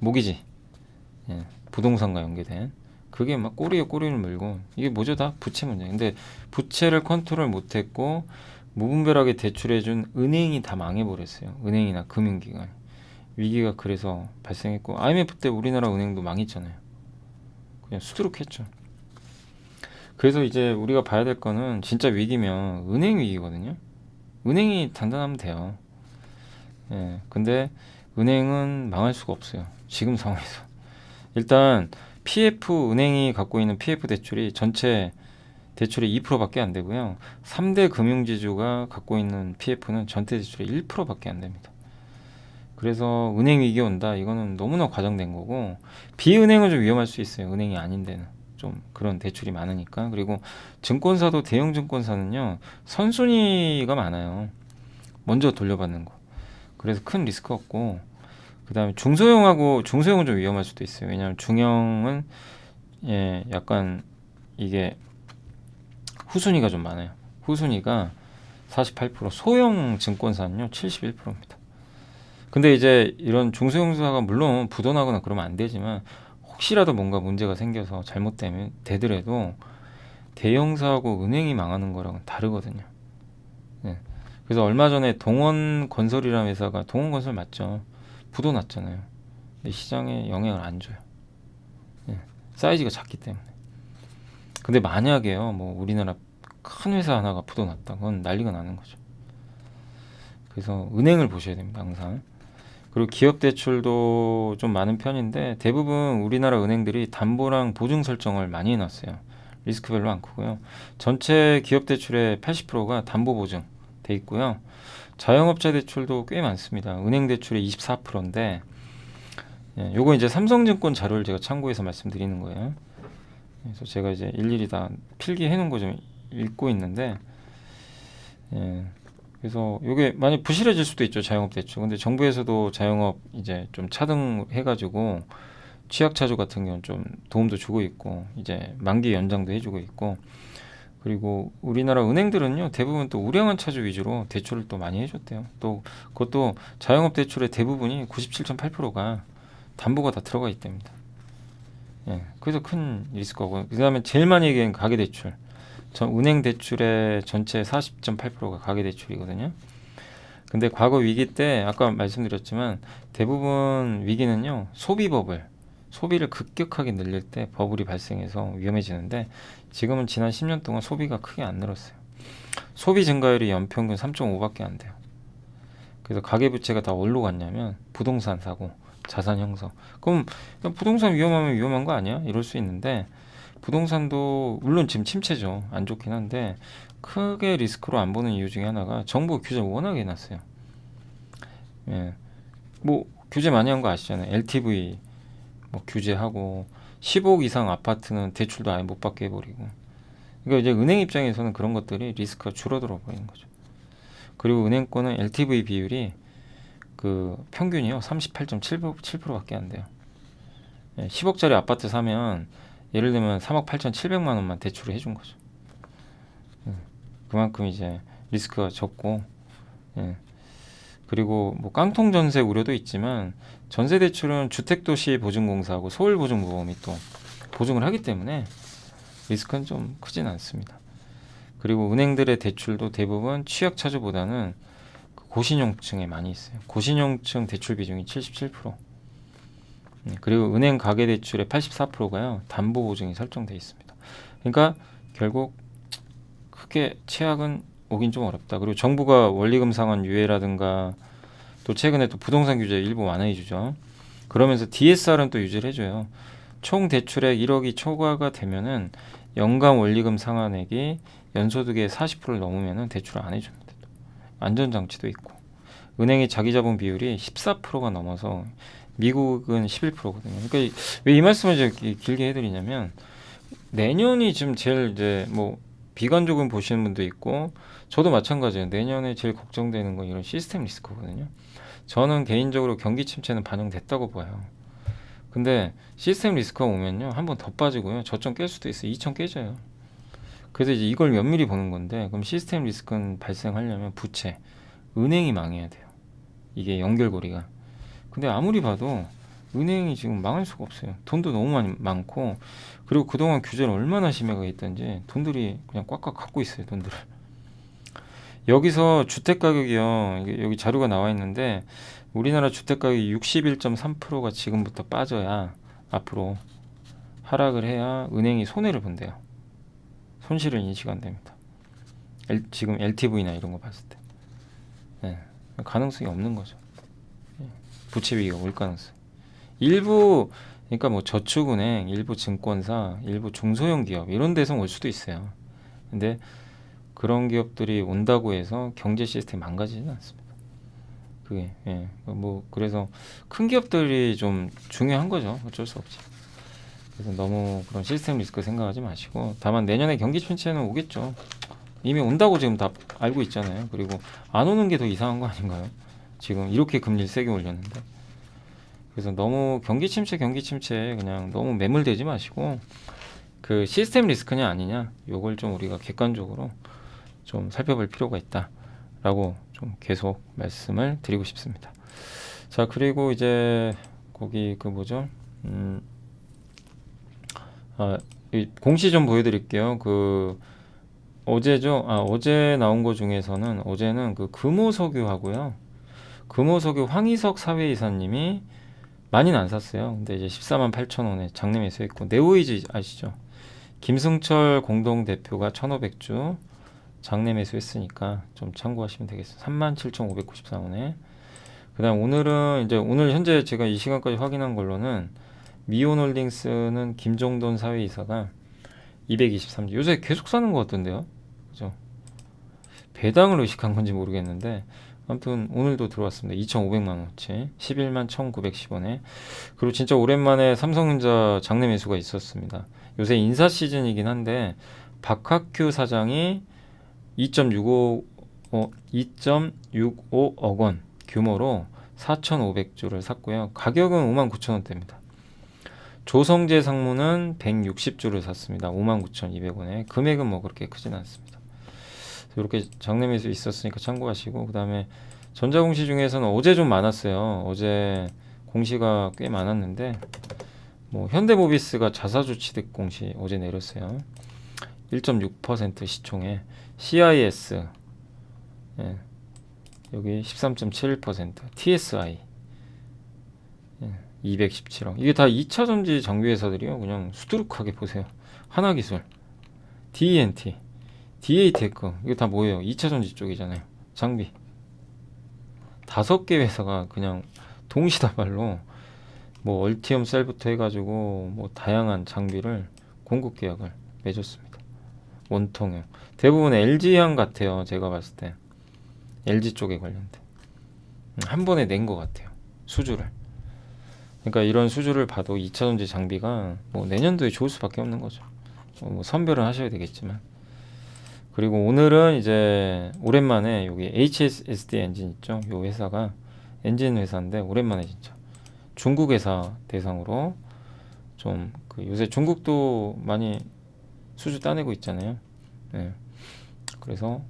모기지 예, 부동산과 연계된 그게 막 꼬리에 꼬리를 물고 이게 뭐죠? 다 부채 문제. 근데 부채를 컨트롤 못했고 무분별하게 대출해준 은행이 다 망해버렸어요. 은행이나 금융기관 위기가 그래서 발생했고 IMF 때 우리나라 은행도 망했잖아요. 그냥 수두룩했죠. 그래서 이제 우리가 봐야 될 거는 진짜 위기면 은행 위기거든요. 은행이 단단하면 돼요. 예, 근데 은행은 망할 수가 없어요. 지금 상황에서. 일단 PF 은행이 갖고 있는 PF 대출이 전체 대출의 2%밖에 안 되고요. 3대 금융지주가 갖고 있는 PF는 전체 대출의 1%밖에 안 됩니다. 그래서 은행 위기 온다. 이거는 너무나 과장된 거고 비은행은 좀 위험할 수 있어요. 은행이 아닌 데는 좀 그런 대출이 많으니까. 그리고 증권사도 대형 증권사는요. 선순위가 많아요. 먼저 돌려받는 거. 그래서 큰 리스크 없고 그다음에 중소형은 좀 위험할 수도 있어요. 왜냐하면 중형은 예, 약간 이게 후순위가 좀 많아요. 후순위가 48%, 소형 증권사는요 71%입니다. 근데 이제 이런 중소형사가 물론 부도나거나 그러면 안 되지만 혹시라도 뭔가 문제가 생겨서 잘못되면 되더라도 대형사하고 은행이 망하는 거랑은 다르거든요. 네. 그래서 얼마 전에 동원건설이라는 회사가 동원건설 맞죠? 부도 났잖아요. 근데 시장에 영향을 안 줘요. 네. 사이즈가 작기 때문에. 근데 만약에요, 뭐 우리나라 큰 회사 하나가 부도 났다, 그건 난리가 나는 거죠. 그래서 은행을 보셔야 됩니다, 항상. 그리고 기업 대출도 좀 많은 편인데 대부분 우리나라 은행들이 담보랑 보증 설정을 많이 해놨어요. 리스크 별로 안 크고요. 전체 기업 대출의 80%가 담보 보증 돼 있고요. 자영업자 대출도 꽤 많습니다. 은행 대출의 24%인데 요거 이제 삼성증권 자료를 제가 참고해서 말씀드리는 거예요. 그래서 제가 이제 일일이 다 필기해 놓은 거 좀 읽고 있는데 그래서 요게 많이 부실해질 수도 있죠, 자영업 대출. 근데 정부에서도 자영업 이제 좀 차등해가지고 취약차주 같은 경우는 좀 도움도 주고 있고 이제 만기 연장도 해주고 있고, 그리고 우리나라 은행들은요 대부분 또 우량한 차주 위주로 대출을 또 많이 해줬대요. 또 그것도 자영업 대출의 대부분이 97.8%가 담보가 다 들어가 있답니다. 그래서 큰 리스크고, 그 다음에 제일 많이 얘기하는 가계대출. 은행 대출의 전체 40.8%가 가계대출이거든요. 근데 과거 위기 때 아까 말씀드렸지만 대부분 위기는요 소비를 급격하게 늘릴 때 버블이 발생해서 위험해지는데, 지금은 지난 10년 동안 소비가 크게 안 늘었어요. 소비 증가율이 연평균 3.5밖에 안 돼요. 그래서 가계부채가 다 어디로 갔냐면 부동산 사고, 자산 형성. 그럼 부동산 위험하면 위험한 거 아니야? 이럴 수 있는데, 부동산도 물론 지금 침체죠. 안 좋긴 한데 크게 리스크로 안 보는 이유 중에 하나가 정부 규제를 워낙에 해놨어요. 뭐 규제 많이 한 거 아시잖아요. LTV 뭐 규제하고 10억 이상 아파트는 대출도 아예 못 받게 해버리고. 그러니까 이제 은행 입장에서는 그런 것들이 리스크가 줄어들어 버리는 거죠. 그리고 은행권은 LTV 비율이 그 평균이요 38.7%밖에 안 돼요. 10억짜리 아파트 사면 예를 들면 3억 8,700만 원만 대출을 해준 거죠. 그만큼 이제 리스크가 적고, 그리고 뭐 깡통 전세 우려도 있지만 전세 대출은 주택도시보증공사하고 서울보증보험이 또 보증을 하기 때문에 리스크는 좀 크진 않습니다. 그리고 은행들의 대출도 대부분 취약차주보다는 고신용층에 많이 있어요. 고신용층 대출 비중이 77%. 그리고 은행 가계대출의 84%가요 담보보증이 설정되어 있습니다. 그러니까 결국 크게 최악은 오긴 좀 어렵다. 그리고 정부가 원리금 상환 유예라든가 또 최근에 또 부동산 규제 일부 완화해 주죠. 그러면서 DSR은 또 유지를 해줘요. 총 대출액 1억이 초과가 되면은 연간 원리금 상환액이 연소득의 40%를 넘으면은 대출을 안 해줍니다. 안전장치도 있고, 은행의 자기자본 비율이 14%가 넘어서 미국은 11%거든요. 그러니까 왜 이 말씀을 이제 길게 해드리냐면, 내년이 지금 제일 이제 뭐 비관적으로 보시는 분도 있고 저도 마찬가지예요. 내년에 제일 걱정되는 건 이런 시스템 리스크거든요. 저는 개인적으로 경기 침체는 반영됐다고 봐요. 근데 시스템 리스크가 오면요 한번 더 빠지고요 저점 깰 수도 있어요. 2천 깨져요. 그래서 이제 이걸 면밀히 보는 건데, 그럼 시스템 리스크는 발생하려면 부채, 은행이 망해야 돼요. 이게 연결고리가. 근데 아무리 봐도 은행이 지금 망할 수가 없어요. 돈도 너무 많고, 그리고 그동안 규제를 얼마나 심하게 했던지 돈들이 그냥 꽉꽉 갖고 있어요, 돈들을. 여기서 주택가격이요, 여기 자료가 나와 있는데 우리나라 주택가격이 61.3%가 지금부터 빠져야, 앞으로 하락을 해야 은행이 손해를 본대요. 손실을 인식 안 됩니다. 지금 LTV나 이런 거 봤을 때. 가능성이 없는 거죠. 부채 위기가 올 가능성. 일부, 그러니까 뭐 저축은행, 일부 증권사, 일부 중소형 기업 이런 데서 올 수도 있어요. 근데 그런 기업들이 온다고 해서 경제 시스템이 망가지지는 않습니다. 그게 뭐 그래서 큰 기업들이 좀 중요한 거죠. 어쩔 수 없지. 그래서 너무 그런 시스템 리스크 생각하지 마시고, 다만 내년에 경기 침체는 오겠죠. 이미 온다고 지금 다 알고 있잖아요. 그리고 안 오는 게 더 이상한 거 아닌가요? 지금 이렇게 금리를 세게 올렸는데. 그래서 너무 경기 침체 그냥 너무 매몰되지 마시고, 그 시스템 리스크냐 아니냐 요걸 좀 우리가 객관적으로 좀 살펴볼 필요가 있다라고 좀 계속 말씀을 드리고 싶습니다. 자, 그리고 이제 거기 그 뭐죠? 이 공시 좀 보여드릴게요. 그 어제죠? 어제 나온 거 중에서는 어제는 그 금호석유하고요. 금호석유 황희석 사회이사님이 많이는 안 샀어요. 근데 이제 14만 8천 원에 장내 매수했고, 네오이즈 아시죠? 김승철 공동대표가 1,500주 장내 매수했으니까 좀 참고하시면 되겠어요. 37,594원에. 그다음 오늘은 이제 오늘 현재 제가 이 시간까지 확인한 걸로는 미온홀딩스는 김종돈 사회이사가 223주. 요새 계속 사는 것 같던데요. 그죠? 배당을 의식한 건지 모르겠는데 아무튼 오늘도 들어왔습니다. 2,500만 원어치 11만 1,910원에. 그리고 진짜 오랜만에 삼성전자 장내 매수가 있었습니다. 요새 인사 시즌이긴 한데 박학규 사장이 2.65억 원 규모로 4,500주를 샀고요. 가격은 59,000원대입니다. 조성재 상무는 160주를 샀습니다. 59,200원에. 금액은 뭐 그렇게 크진 않습니다. 이렇게 장내 매수 있었으니까 참고하시고, 그 다음에 전자공시 중에서는 어제 좀 많았어요. 어제 공시가 꽤 많았는데 뭐 현대모비스가 자사주 취득 공시 어제 내렸어요. 1.6% 시총에 CIS 여기 13.71%, TSI 217억. 이게 다 2차 전지 장비 회사들이요. 그냥 수두룩하게 보세요. 하나기술, DENT, DA테크 이거 다 뭐예요? 2차 전지 쪽이잖아요. 장비 5개 회사가 그냥 동시다발로 뭐 얼티엄 셀부터 해가지고 뭐 다양한 장비를 공급 계약을 맺었습니다. 원통형 대부분 LG향 같아요. 제가 봤을 때 LG 쪽에 관련된 한 번에 낸 것 같아요. 수주를. 그러니까 이런 수주를 봐도 2차 전지 장비가 뭐 내년도에 좋을 수밖에 없는 거죠. 뭐 선별은 하셔야 되겠지만. 그리고 오늘은 이제 오랜만에 여기 HSSD 엔진 있죠. 요 회사가 엔진 회사인데 오랜만에 진짜 중국 회사 대상으로 좀 그 요새 중국도 많이 수주 따내고 있잖아요. 네. 그래서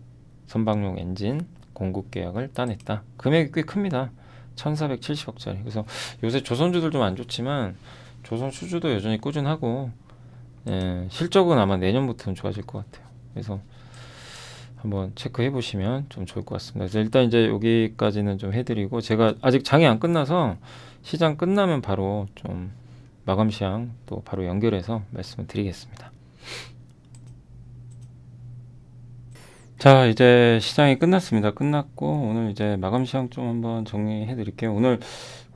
선박용 엔진 공급 계약을 따냈다. 금액이 꽤 큽니다. 1,470억짜리. 그래서 요새 조선주들 좀 안 좋지만 조선 수주도 여전히 꾸준하고, 예, 실적은 아마 내년부터는 좋아질 것 같아요. 그래서 한번 체크해 보시면 좀 좋을 것 같습니다. 그래서 일단 이제 여기까지는 좀 해드리고, 제가 아직 장이 안 끝나서 시장 끝나면 바로 좀 마감 시황 또 바로 연결해서 말씀을 드리겠습니다. 자, 이제 시장이 끝났습니다. 끝났고 오늘 이제 마감 시황 좀 한번 정리해 드릴게요. 오늘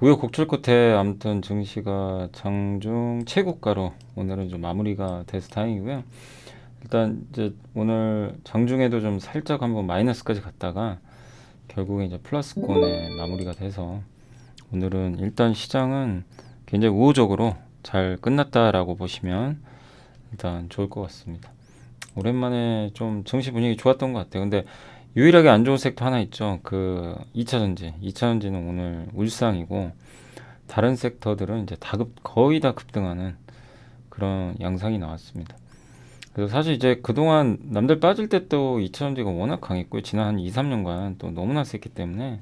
우여곡절 끝에 아무튼 증시가 장중 최고가로 오늘은 좀 마무리가 돼서 다행이고요. 일단 이제 오늘 장중에도 좀 살짝 한번 마이너스까지 갔다가 결국에 이제 플러스권에 마무리가 돼서 오늘은 일단 시장은 굉장히 우호적으로 잘 끝났다라고 보시면 일단 좋을 것 같습니다. 오랜만에 좀 증시 분위기 좋았던 것 같아요. 근데 유일하게 안 좋은 섹터 하나 있죠. 그 2차 전지. 2차 전지는 오늘 울상이고 다른 섹터들은 이제 거의 다 급등하는 그런 양상이 나왔습니다. 그래서 사실 이제 그동안 남들 빠질 때 또 2차 전지가 워낙 강했고요. 지난 한 2, 3년간 또 너무나 셌기 때문에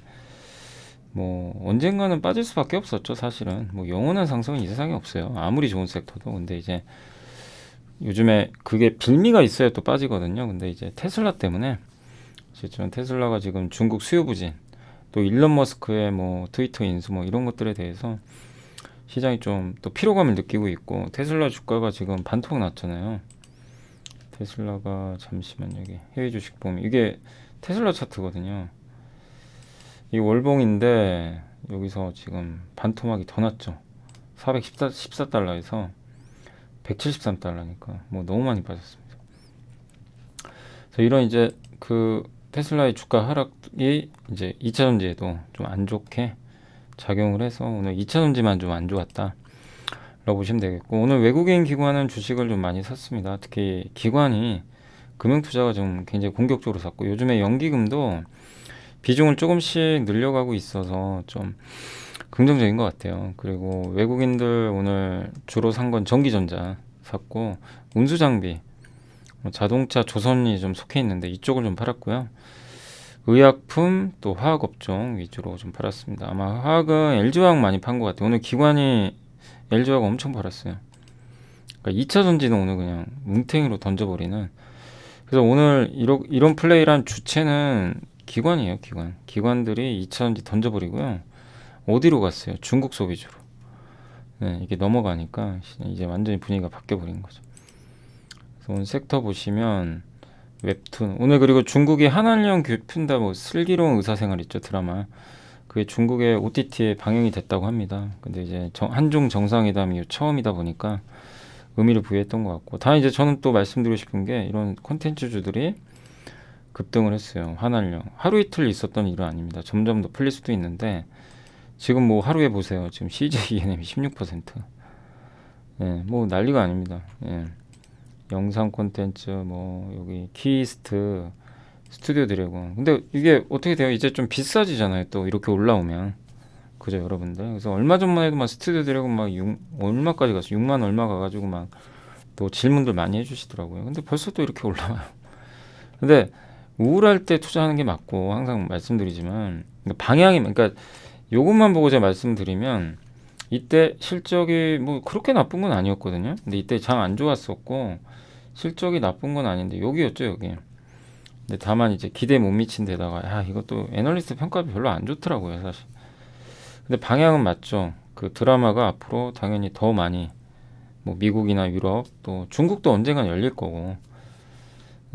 뭐 언젠가는 빠질 수밖에 없었죠. 사실은 뭐 영원한 상승은 이 세상에 없어요. 아무리 좋은 섹터도. 근데 이제 요즘에 그게 빌미가 있어야 또 빠지거든요. 근데 이제 테슬라 때문에 아시겠지만 테슬라가 지금 중국 수요 부진, 또 일론 머스크의 뭐 트위터 인수 뭐 이런 것들에 대해서 시장이 좀 또 피로감을 느끼고 있고, 테슬라 주가가 지금 반토막 났잖아요. 테슬라가 잠시만 여기 해외 주식 보면 이게 테슬라 차트거든요. 이 월봉인데 여기서 지금 반토막이 더 났죠. 414달러에서 173달러니까 뭐 너무 많이 빠졌습니다. 그래서 이런 이제 그 테슬라의 주가 하락이 이제 2차 전지에도 좀 안 좋게 작용을 해서 오늘 2차 전지만 좀 안 좋았다 라고 보시면 되겠고, 오늘 외국인 기관은 주식을 좀 많이 샀습니다. 특히 기관이 금융투자가 좀 굉장히 공격적으로 샀고, 요즘에 연기금도 비중을 조금씩 늘려가고 있어서 좀 긍정적인 것 같아요. 그리고 외국인들 오늘 주로 산 건 전기전자 샀고, 운수장비, 자동차 조선이 좀 속해 있는데 이쪽을 좀 팔았고요. 의약품 또 화학 업종 위주로 좀 팔았습니다. 아마 화학은 LG화학 많이 판 것 같아요. 오늘 기관이 LG화학 엄청 팔았어요. 그러니까 2차 전지는 오늘 그냥 뭉탱이로 던져버리는. 그래서 오늘 이런 플레이란 주체는 기관이에요. 기관들이 2차 전지 던져버리고요. 어디로 갔어요? 중국 소비주로. 네, 이게 넘어가니까 이제 완전히 분위기가 바뀌어버린 거죠. 그래서 오늘 섹터 보시면 웹툰 오늘, 그리고 중국이 한한령 푼다 뭐 슬기로운 의사생활 있죠, 드라마. 그게 중국의 OTT에 방영이 됐다고 합니다. 근데 이제 한중 정상회담이 처음이다 보니까 의미를 부여했던 것 같고, 다 이제 저는 또 말씀드리고 싶은 게 이런 콘텐츠주들이 급등을 했어요. 한한령 하루 이틀 있었던 일은 아닙니다. 점점 더 풀릴 수도 있는데 지금 뭐 하루에 보세요. 지금 CJ ENM이 16%. 예, 뭐 난리가 아닙니다. 예. 영상 콘텐츠 뭐 여기 키이스트, 스튜디오 드래곤. 근데 이게 어떻게 돼요? 이제 좀 비싸지잖아요. 또 이렇게 올라오면. 그죠, 여러분들. 그래서 얼마 전만 해도 막 스튜디오 드래곤 막 얼마까지 갔어? 6만 얼마 가가지고 막 또 질문들 많이 해주시더라고요. 근데 벌써 또 이렇게 올라와요. 근데 우울할 때 투자하는 게 맞고, 항상 말씀드리지만 방향이, 그러니까 요것만 보고 제가 말씀드리면 이때 실적이 뭐 그렇게 나쁜 건 아니었거든요. 근데 이때 장 안 좋았었고 실적이 나쁜 건 아닌데 여기였죠, 여기. 근데 다만 이제 기대 못 미친 데다가 이것도 애널리스트 평가가 별로 안 좋더라고요, 사실. 근데 방향은 맞죠. 그 드라마가 앞으로 당연히 더 많이 뭐 미국이나 유럽 또 중국도 언젠간 열릴 거고.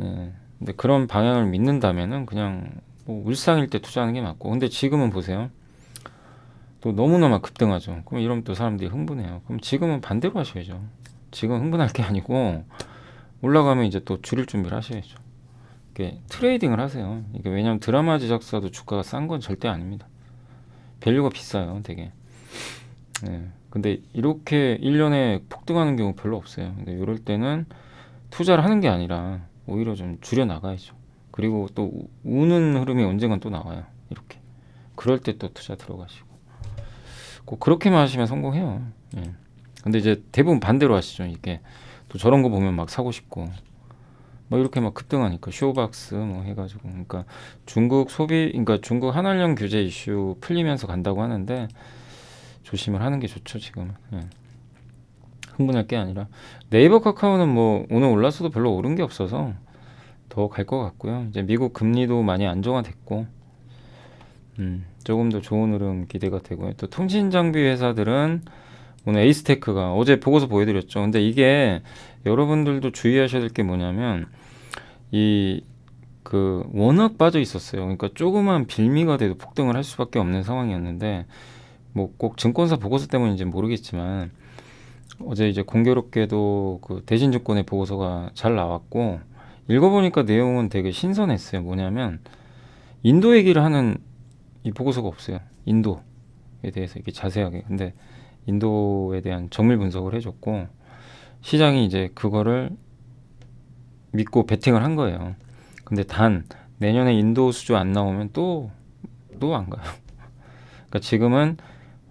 예. 근데 그런 방향을 믿는다면은 그냥 뭐 울상일 때 투자하는 게 맞고. 근데 지금은 보세요. 또 너무너무 급등하죠. 그럼 이러면 또 사람들이 흥분해요. 그럼 지금은 반대로 하셔야죠. 지금 흥분할 게 아니고 올라가면 이제 또 줄일 준비를 하셔야죠. 이게 트레이딩을 하세요. 이게 왜냐면 드라마 제작사도 주가가 싼 건 절대 아닙니다. 밸류가 비싸요, 되게. 네. 근데 이렇게 1년에 폭등하는 경우 별로 없어요. 근데 이럴 때는 투자를 하는 게 아니라 오히려 좀 줄여 나가야죠. 그리고 또 우는 흐름이 언젠간 또 나와요. 이렇게. 그럴 때 또 투자 들어가시고. 꼭 그렇게만 하시면 성공해요. 예. 근데 이제 대부분 반대로 하시죠. 이게 또 저런 거 보면 막 사고 싶고, 뭐 이렇게 막 급등하니까 쇼박스 뭐 해가지고. 그러니까 중국 그러니까 중국 한한령 규제 이슈 풀리면서 간다고 하는데 조심을 하는 게 좋죠, 지금. 예. 흥분할 게 아니라. 네이버 카카오는 뭐 오늘 올랐어도 별로 오른 게 없어서 더 갈 것 같고요. 이제 미국 금리도 많이 안정화됐고, 조금 더 좋은 흐름 기대가 되고요. 또 통신 장비 회사들은 오늘 에이스테크가 어제 보고서 보여드렸죠. 근데 이게 여러분들도 주의하셔야 될 게 뭐냐면 워낙 빠져 있었어요. 그러니까 조그만 빌미가 돼도 폭등을 할 수밖에 없는 상황이었는데, 뭐 꼭 증권사 보고서 때문인지 모르겠지만 어제 이제 공교롭게도 그 대신증권의 보고서가 잘 나왔고, 읽어보니까 내용은 되게 신선했어요. 뭐냐면 인도 얘기를 하는 이 보고서가 없어요. 인도에 대해서 이렇게 자세하게. 근데 인도에 대한 정밀 분석을 해줬고, 시장이 이제 그거를 믿고 베팅을 한 거예요. 근데 단 내년에 인도 수주 안 나오면 또 안 가요. 그러니까 지금은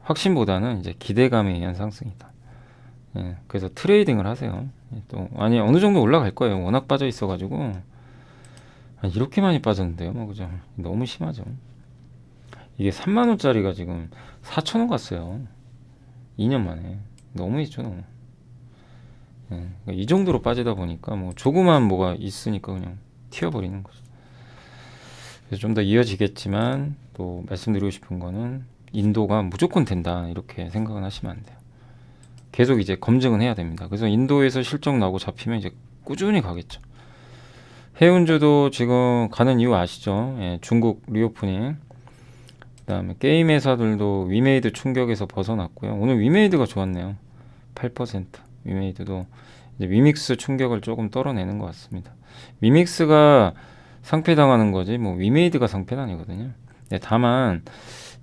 확신보다는 이제 기대감에 의한 상승이다. 예, 그래서 트레이딩을 하세요. 또 아니 어느 정도 올라갈 거예요. 워낙 빠져 있어가지고. 이렇게 많이 빠졌는데요, 뭐 그죠? 너무 심하죠. 이게 3만 원짜리가 지금 4천 원 갔어요. 2년 만에. 너무했죠, 너무. 예, 그러니까 이 정도로 빠지다 보니까 뭐 조그만 뭐가 있으니까 그냥 튀어버리는 거죠. 그래서 좀 더 이어지겠지만 또 말씀드리고 싶은 거는 인도가 무조건 된다, 이렇게 생각은 하시면 안 돼요. 계속 이제 검증은 해야 됩니다. 그래서 인도에서 실적 나오고 잡히면 이제 꾸준히 가겠죠. 해운주도 지금 가는 이유 아시죠? 예, 중국 리오프닝. 그다음에 게임 회사들도 위메이드 충격에서 벗어났고요. 오늘 위메이드가 좋았네요. 8%. 위메이드도 이제 위믹스 충격을 조금 떨어내는 것 같습니다. 위믹스가 상폐당하는 거지 뭐 위메이드가 상폐는 아니거든요. 네, 다만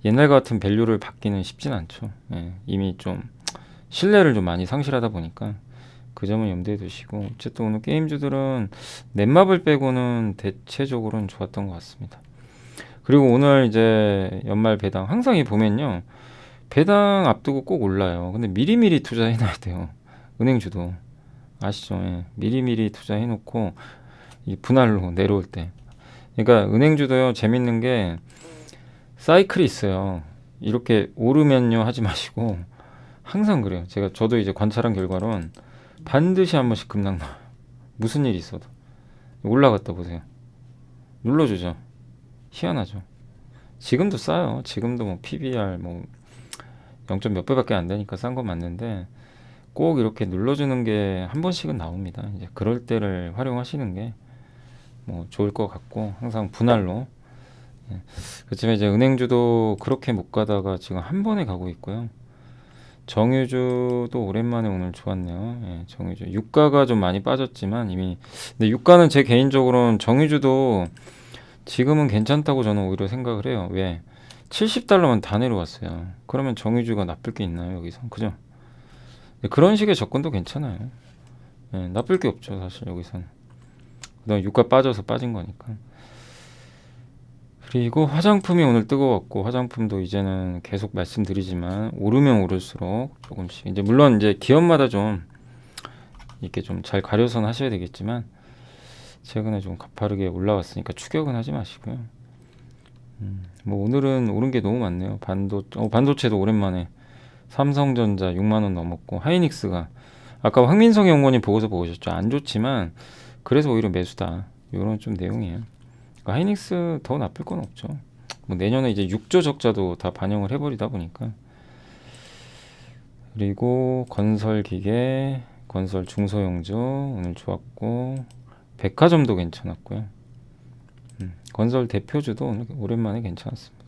옛날 같은 밸류를 받기는 쉽진 않죠. 예, 이미 좀 신뢰를 좀 많이 상실하다 보니까 그 점은 염두에 두시고, 어쨌든 오늘 게임주들은 넷마블 빼고는 대체적으로는 좋았던 것 같습니다. 그리고 오늘 이제 연말 배당, 항상 이 보면요, 배당 앞두고 꼭 올라요. 근데 미리미리 투자해놔야 돼요. 은행주도 아시죠? 예, 미리미리 투자해놓고 이 분할로 내려올 때, 그러니까 은행주도요 재밌는 게 사이클이 있어요. 이렇게 오르면요 하지 마시고 항상 그래요. 저도 이제 관찰한 결과론 반드시 한 번씩 급락 나요. 무슨 일이 있어도 올라갔다 보세요. 눌러주죠. 희한하죠. 지금도 싸요. 지금도 뭐 PBR 뭐 0. 몇 배밖에 안 되니까 싼 건 맞는데 꼭 이렇게 눌러주는 게 한 번씩은 나옵니다. 이제 그럴 때를 활용하시는 게 뭐 좋을 것 같고 항상 분할로. 예. 그렇지만 이제 은행주도 그렇게 못 가다가 지금 한 번에 가고 있고요. 정유주도 오랜만에 오늘 좋았네요. 예, 정유주 유가가 좀 많이 빠졌지만 이미 근데 유가는 제 개인적으로는 정유주도 지금은 괜찮다고 저는 오히려 생각을 해요. 왜? 70달러만 다 내려왔어요. 그러면 정유주가 나쁠 게 있나요, 여기서? 그죠? 그런 식의 접근도 괜찮아요. 예, 나쁠 게 없죠, 사실 여기서는. 그다음 유가 빠져서 빠진 거니까. 그리고 화장품이 오늘 뜨거웠고 화장품도 이제는 계속 말씀드리지만 오르면 오를수록 조금씩 이제 물론 이제 기업마다 좀 이렇게 좀 잘 가려서는 하셔야 되겠지만 최근에 좀 가파르게 올라왔으니까 추격은 하지 마시고요. 뭐 오늘은 오른 게 너무 많네요. 반도체도 오랜만에 삼성전자 6만 원 넘었고 하이닉스가 아까 황민성 연구원님 보고서 보셨죠? 안 좋지만 그래서 오히려 매수다. 이런 좀 내용이에요. 그러니까 하이닉스 더 나쁠 건 없죠. 뭐 내년에 이제 6조 적자도 다 반영을 해버리다 보니까. 그리고 건설기계, 건설 중소형주 오늘 좋았고 백화점도 괜찮았고요. 건설 대표주도 오늘 오랜만에 괜찮았습니다.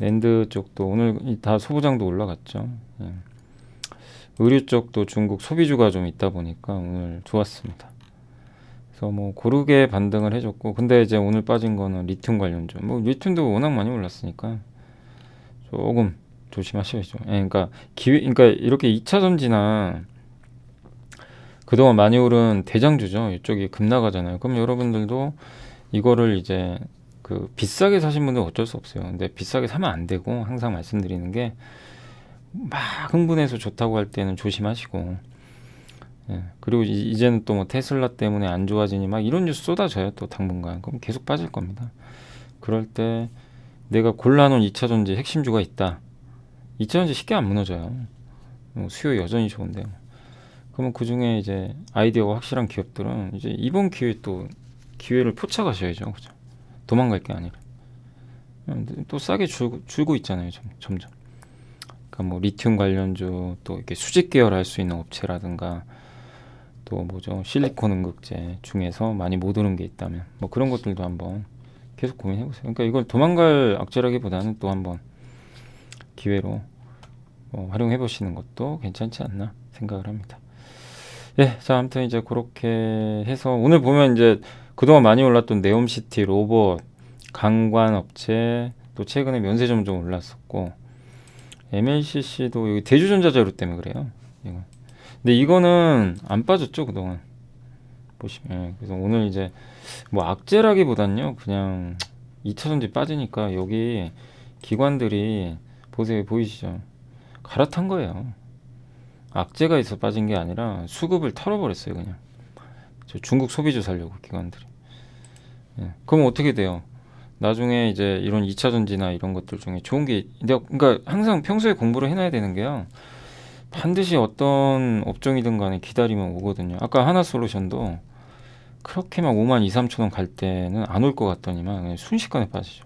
랜드 쪽도 오늘 다 소부장도 올라갔죠. 예. 의류 쪽도 중국 소비주가 좀 있다 보니까 오늘 좋았습니다. 그래서 뭐 고르게 반등을 해줬고 근데 이제 오늘 빠진 거는 리튬 관련주. 뭐 리튬도 워낙 많이 올랐으니까 조금 조심하셔야죠. 예, 그러니까 이렇게 2차 전지나 그동안 많이 오른 대장주죠. 이쪽이 급나가잖아요. 그럼 여러분들도 이거를 이제 그 비싸게 사신 분들은 어쩔 수 없어요. 근데 비싸게 사면 안 되고 항상 말씀드리는 게 막 흥분해서 좋다고 할 때는 조심하시고 예, 그리고 이제는 또 뭐 테슬라 때문에 안 좋아지니 막 이런 뉴스 쏟아져요. 또 당분간 그럼 계속 빠질 겁니다. 그럴 때 내가 골라놓은 2차전지 핵심주가 있다. 2차전지 쉽게 안 무너져요. 수요 여전히 좋은데요. 그러면 그 중에 이제 아이디어가 확실한 기업들은 이제 이번 기회에 또 기회를 포착하셔야죠. 그죠? 도망갈 게 아니라. 또 싸게 줄고 있잖아요. 점점. 그러니까 뭐 리튬 관련주 또 이렇게 수직 계열 할 수 있는 업체라든가 또 뭐죠 실리콘 응급제 중에서 많이 못 오른 게 있다면 뭐 그런 것들도 한번 계속 고민해 보세요. 그러니까 이걸 도망갈 악재라기보다는 또 한번 기회로 활용해 보시는 것도 괜찮지 않나 생각을 합니다. 예, 자 아무튼 이제 그렇게 해서 오늘 보면 이제 그동안 많이 올랐던 네옴시티, 로봇, 강관 업체 또 최근에 면세점 좀 올랐었고 MLCC도 여기 대주전자 재료 때문에 그래요. 이거. 근데 이거는 안 빠졌죠 그동안 보시면. 예, 그래서 오늘 이제 뭐 악재라기보단요 그냥 2차전지 빠지니까 여기 기관들이 보세요 보이시죠? 갈아탄 거예요. 악재가 있어 빠진 게 아니라 수급을 털어버렸어요 그냥. 저 중국 소비주 살려고 기관들이. 예, 그럼 어떻게 돼요? 나중에 이제 이런 2차전지나 이런 것들 중에 좋은 게 그러니까 항상 평소에 공부를 해놔야 되는 게요. 반드시 어떤 업종이든 간에 기다리면 오거든요. 아까 하나솔루션도 그렇게 막 5만 2, 3천 원 갈 때는 안 올 것 같더니만 그냥 순식간에 빠지죠.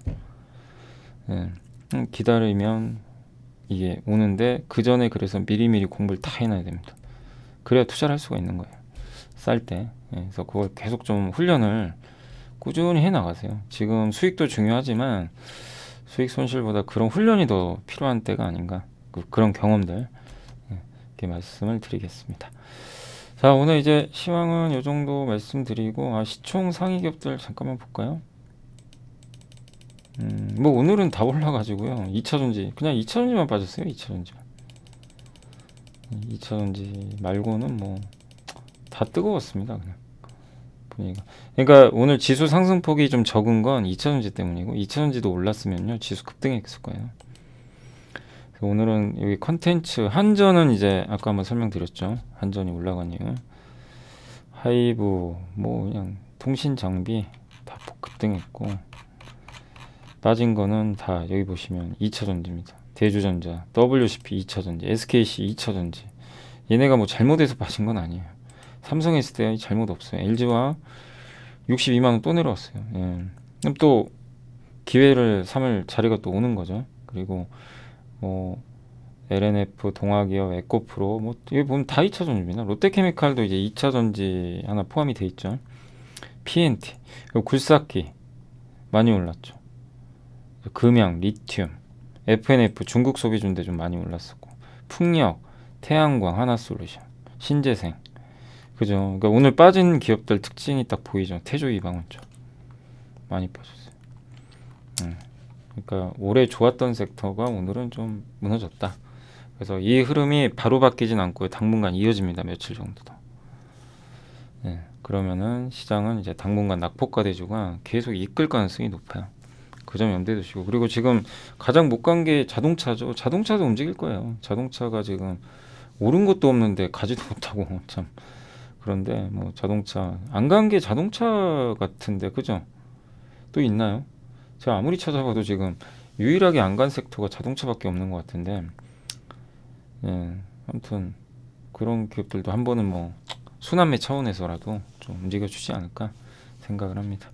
예, 기다리면 이게 오는데 그 전에 그래서 미리미리 공부를 다 해놔야 됩니다. 그래야 투자를 할 수가 있는 거예요. 쌀 때. 예, 그래서 그걸 계속 좀 훈련을 꾸준히 해 나가세요. 지금 수익도 중요하지만 수익 손실보다 그런 훈련이 더 필요한 때가 아닌가. 그런 경험들 이렇게 말씀을 드리겠습니다. 자 오늘 이제 시황은 이 정도 말씀드리고 시총 상위 기업들 잠깐만 볼까요? 뭐 오늘은 다 올라가지고요. 2차전지 그냥 2차전지만 빠졌어요. 2차전지 말고는 뭐 다 뜨거웠습니다. 그냥 분위기가. 그러니까 오늘 지수 상승폭이 좀 적은 건 2차전지 때문이고 2차전지도 올랐으면요 지수 급등했을 거예요. 그래서 오늘은 여기 컨텐츠 한전은 이제 아까 한번 설명드렸죠. 한전이 올라간 이유. 하이브 뭐 그냥 통신 장비 다 급등했고, 빠진 거는 다 여기 보시면 2차전지입니다. 대주전자, WCP 2차전지, SKC 2차전지. 얘네가 뭐 잘못해서 빠진 건 아니에요. 삼성 SDI 잘못 없어요. LG화 62만 원 또 내려왔어요. 예. 그럼 또 기회를 삼을 자리가 또 오는 거죠. 그리고 뭐 LNF, 동아기업, 에코프로 뭐 여기 보면 다 2차전지입니다. 롯데케미칼도 이제 2차전지 하나 포함이 돼 있죠. PNT, 그리고 굴삭기 많이 올랐죠. 금양, 리튬, FNF 중국 소비주인데 좀 많이 올랐었고, 풍력, 태양광, 하나솔루션, 신재생, 그죠? 그러니까 오늘 빠진 기업들 특징이 딱 보이죠. 태조, 이방원 쪽 많이 빠졌어요. 그러니까 올해 좋았던 섹터가 오늘은 좀 무너졌다. 그래서 이 흐름이 바로 바뀌진 않고요. 당분간 이어집니다. 며칠 정도 더. 네, 그러면은 시장은 이제 당분간 낙폭과 대주가 계속 이끌 가능성이 높아요. 그 점 염두에 두시고, 그리고 지금 가장 못 간 게 자동차죠. 자동차도 움직일 거예요. 자동차가 지금 오른 것도 없는데 가지도 못하고 참. 그런데 뭐 자동차 안 간 게 자동차 같은데, 그죠? 또 있나요? 제가 아무리 찾아봐도 지금 유일하게 안 간 섹터가 자동차밖에 없는 것 같은데, 예, 아무튼 그런 기업들도 한 번은 뭐 순환매 차원에서라도 좀 움직여주지 않을까 생각을 합니다.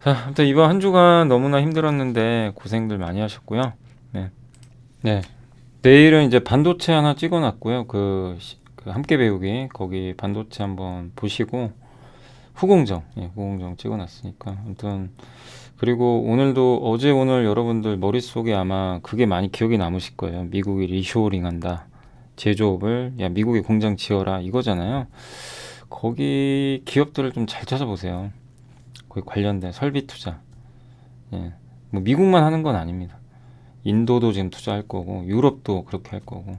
자, 아무튼 이번 한 주간 너무나 힘들었는데 고생들 많이 하셨고요. 네, 네. 내일은 이제 반도체 하나 찍어놨고요. 그 함께 배우기 거기 반도체 한번 보시고, 후공정, 예, 후공정 찍어놨으니까. 아무튼 그리고 오늘도 어제 오늘 여러분들 머릿속에 아마 그게 많이 기억이 남으실 거예요. 미국이 리쇼링한다. 제조업을 야 미국에 공장 지어라 이거잖아요. 거기 기업들을 좀 잘 찾아보세요. 거기 관련된 설비 투자. 예. 뭐 미국만 하는 건 아닙니다. 인도도 지금 투자할 거고 유럽도 그렇게 할 거고.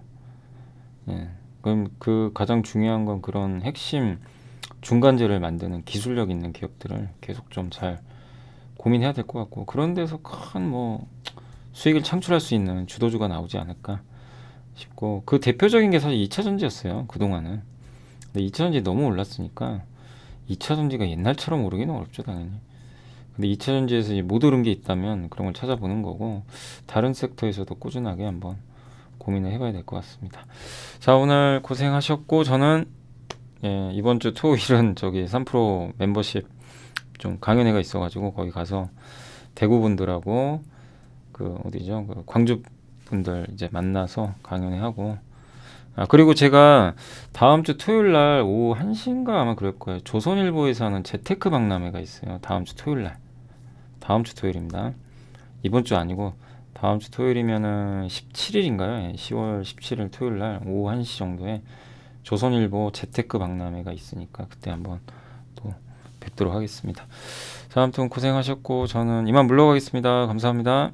예. 그럼 그 가장 중요한 건 그런 핵심 중간재를 만드는 기술력 있는 기업들을 계속 좀 잘 고민해야 될 것 같고, 그런 데서 큰 뭐 수익을 창출할 수 있는 주도주가 나오지 않을까 싶고, 그 대표적인 게 사실 2차전지였어요. 그동안은. 근데 2차전지 너무 올랐으니까 2차전지가 옛날처럼 오르기는 어렵죠, 당연히. 근데 2차전지에서 못 오른 게 있다면 그런 걸 찾아보는 거고, 다른 섹터에서도 꾸준하게 한번 고민을 해봐야 될 것 같습니다. 자, 오늘 고생하셨고, 저는 예, 이번 주 토요일은 저기 3프로 멤버십 좀 강연회가 있어가지고 거기 가서 대구 분들하고 그 어디죠, 그 광주 분들 이제 만나서 강연회 하고, 아 그리고 제가 다음 주 토요일 날 오후 1시인가 아마 그럴 거예요. 조선일보에서 하는 재테크 박람회가 있어요. 다음 주 토요일 날. 다음 주 토요일입니다. 이번 주 아니고 다음 주 토요일이면은 17일인가요? 10월 17일 토요일 날 오후 1시 정도에 조선일보 재테크 박람회가 있으니까 그때 한번 또 뵙도록 하겠습니다. 자, 아무튼 고생하셨고 저는 이만 물러가겠습니다. 감사합니다.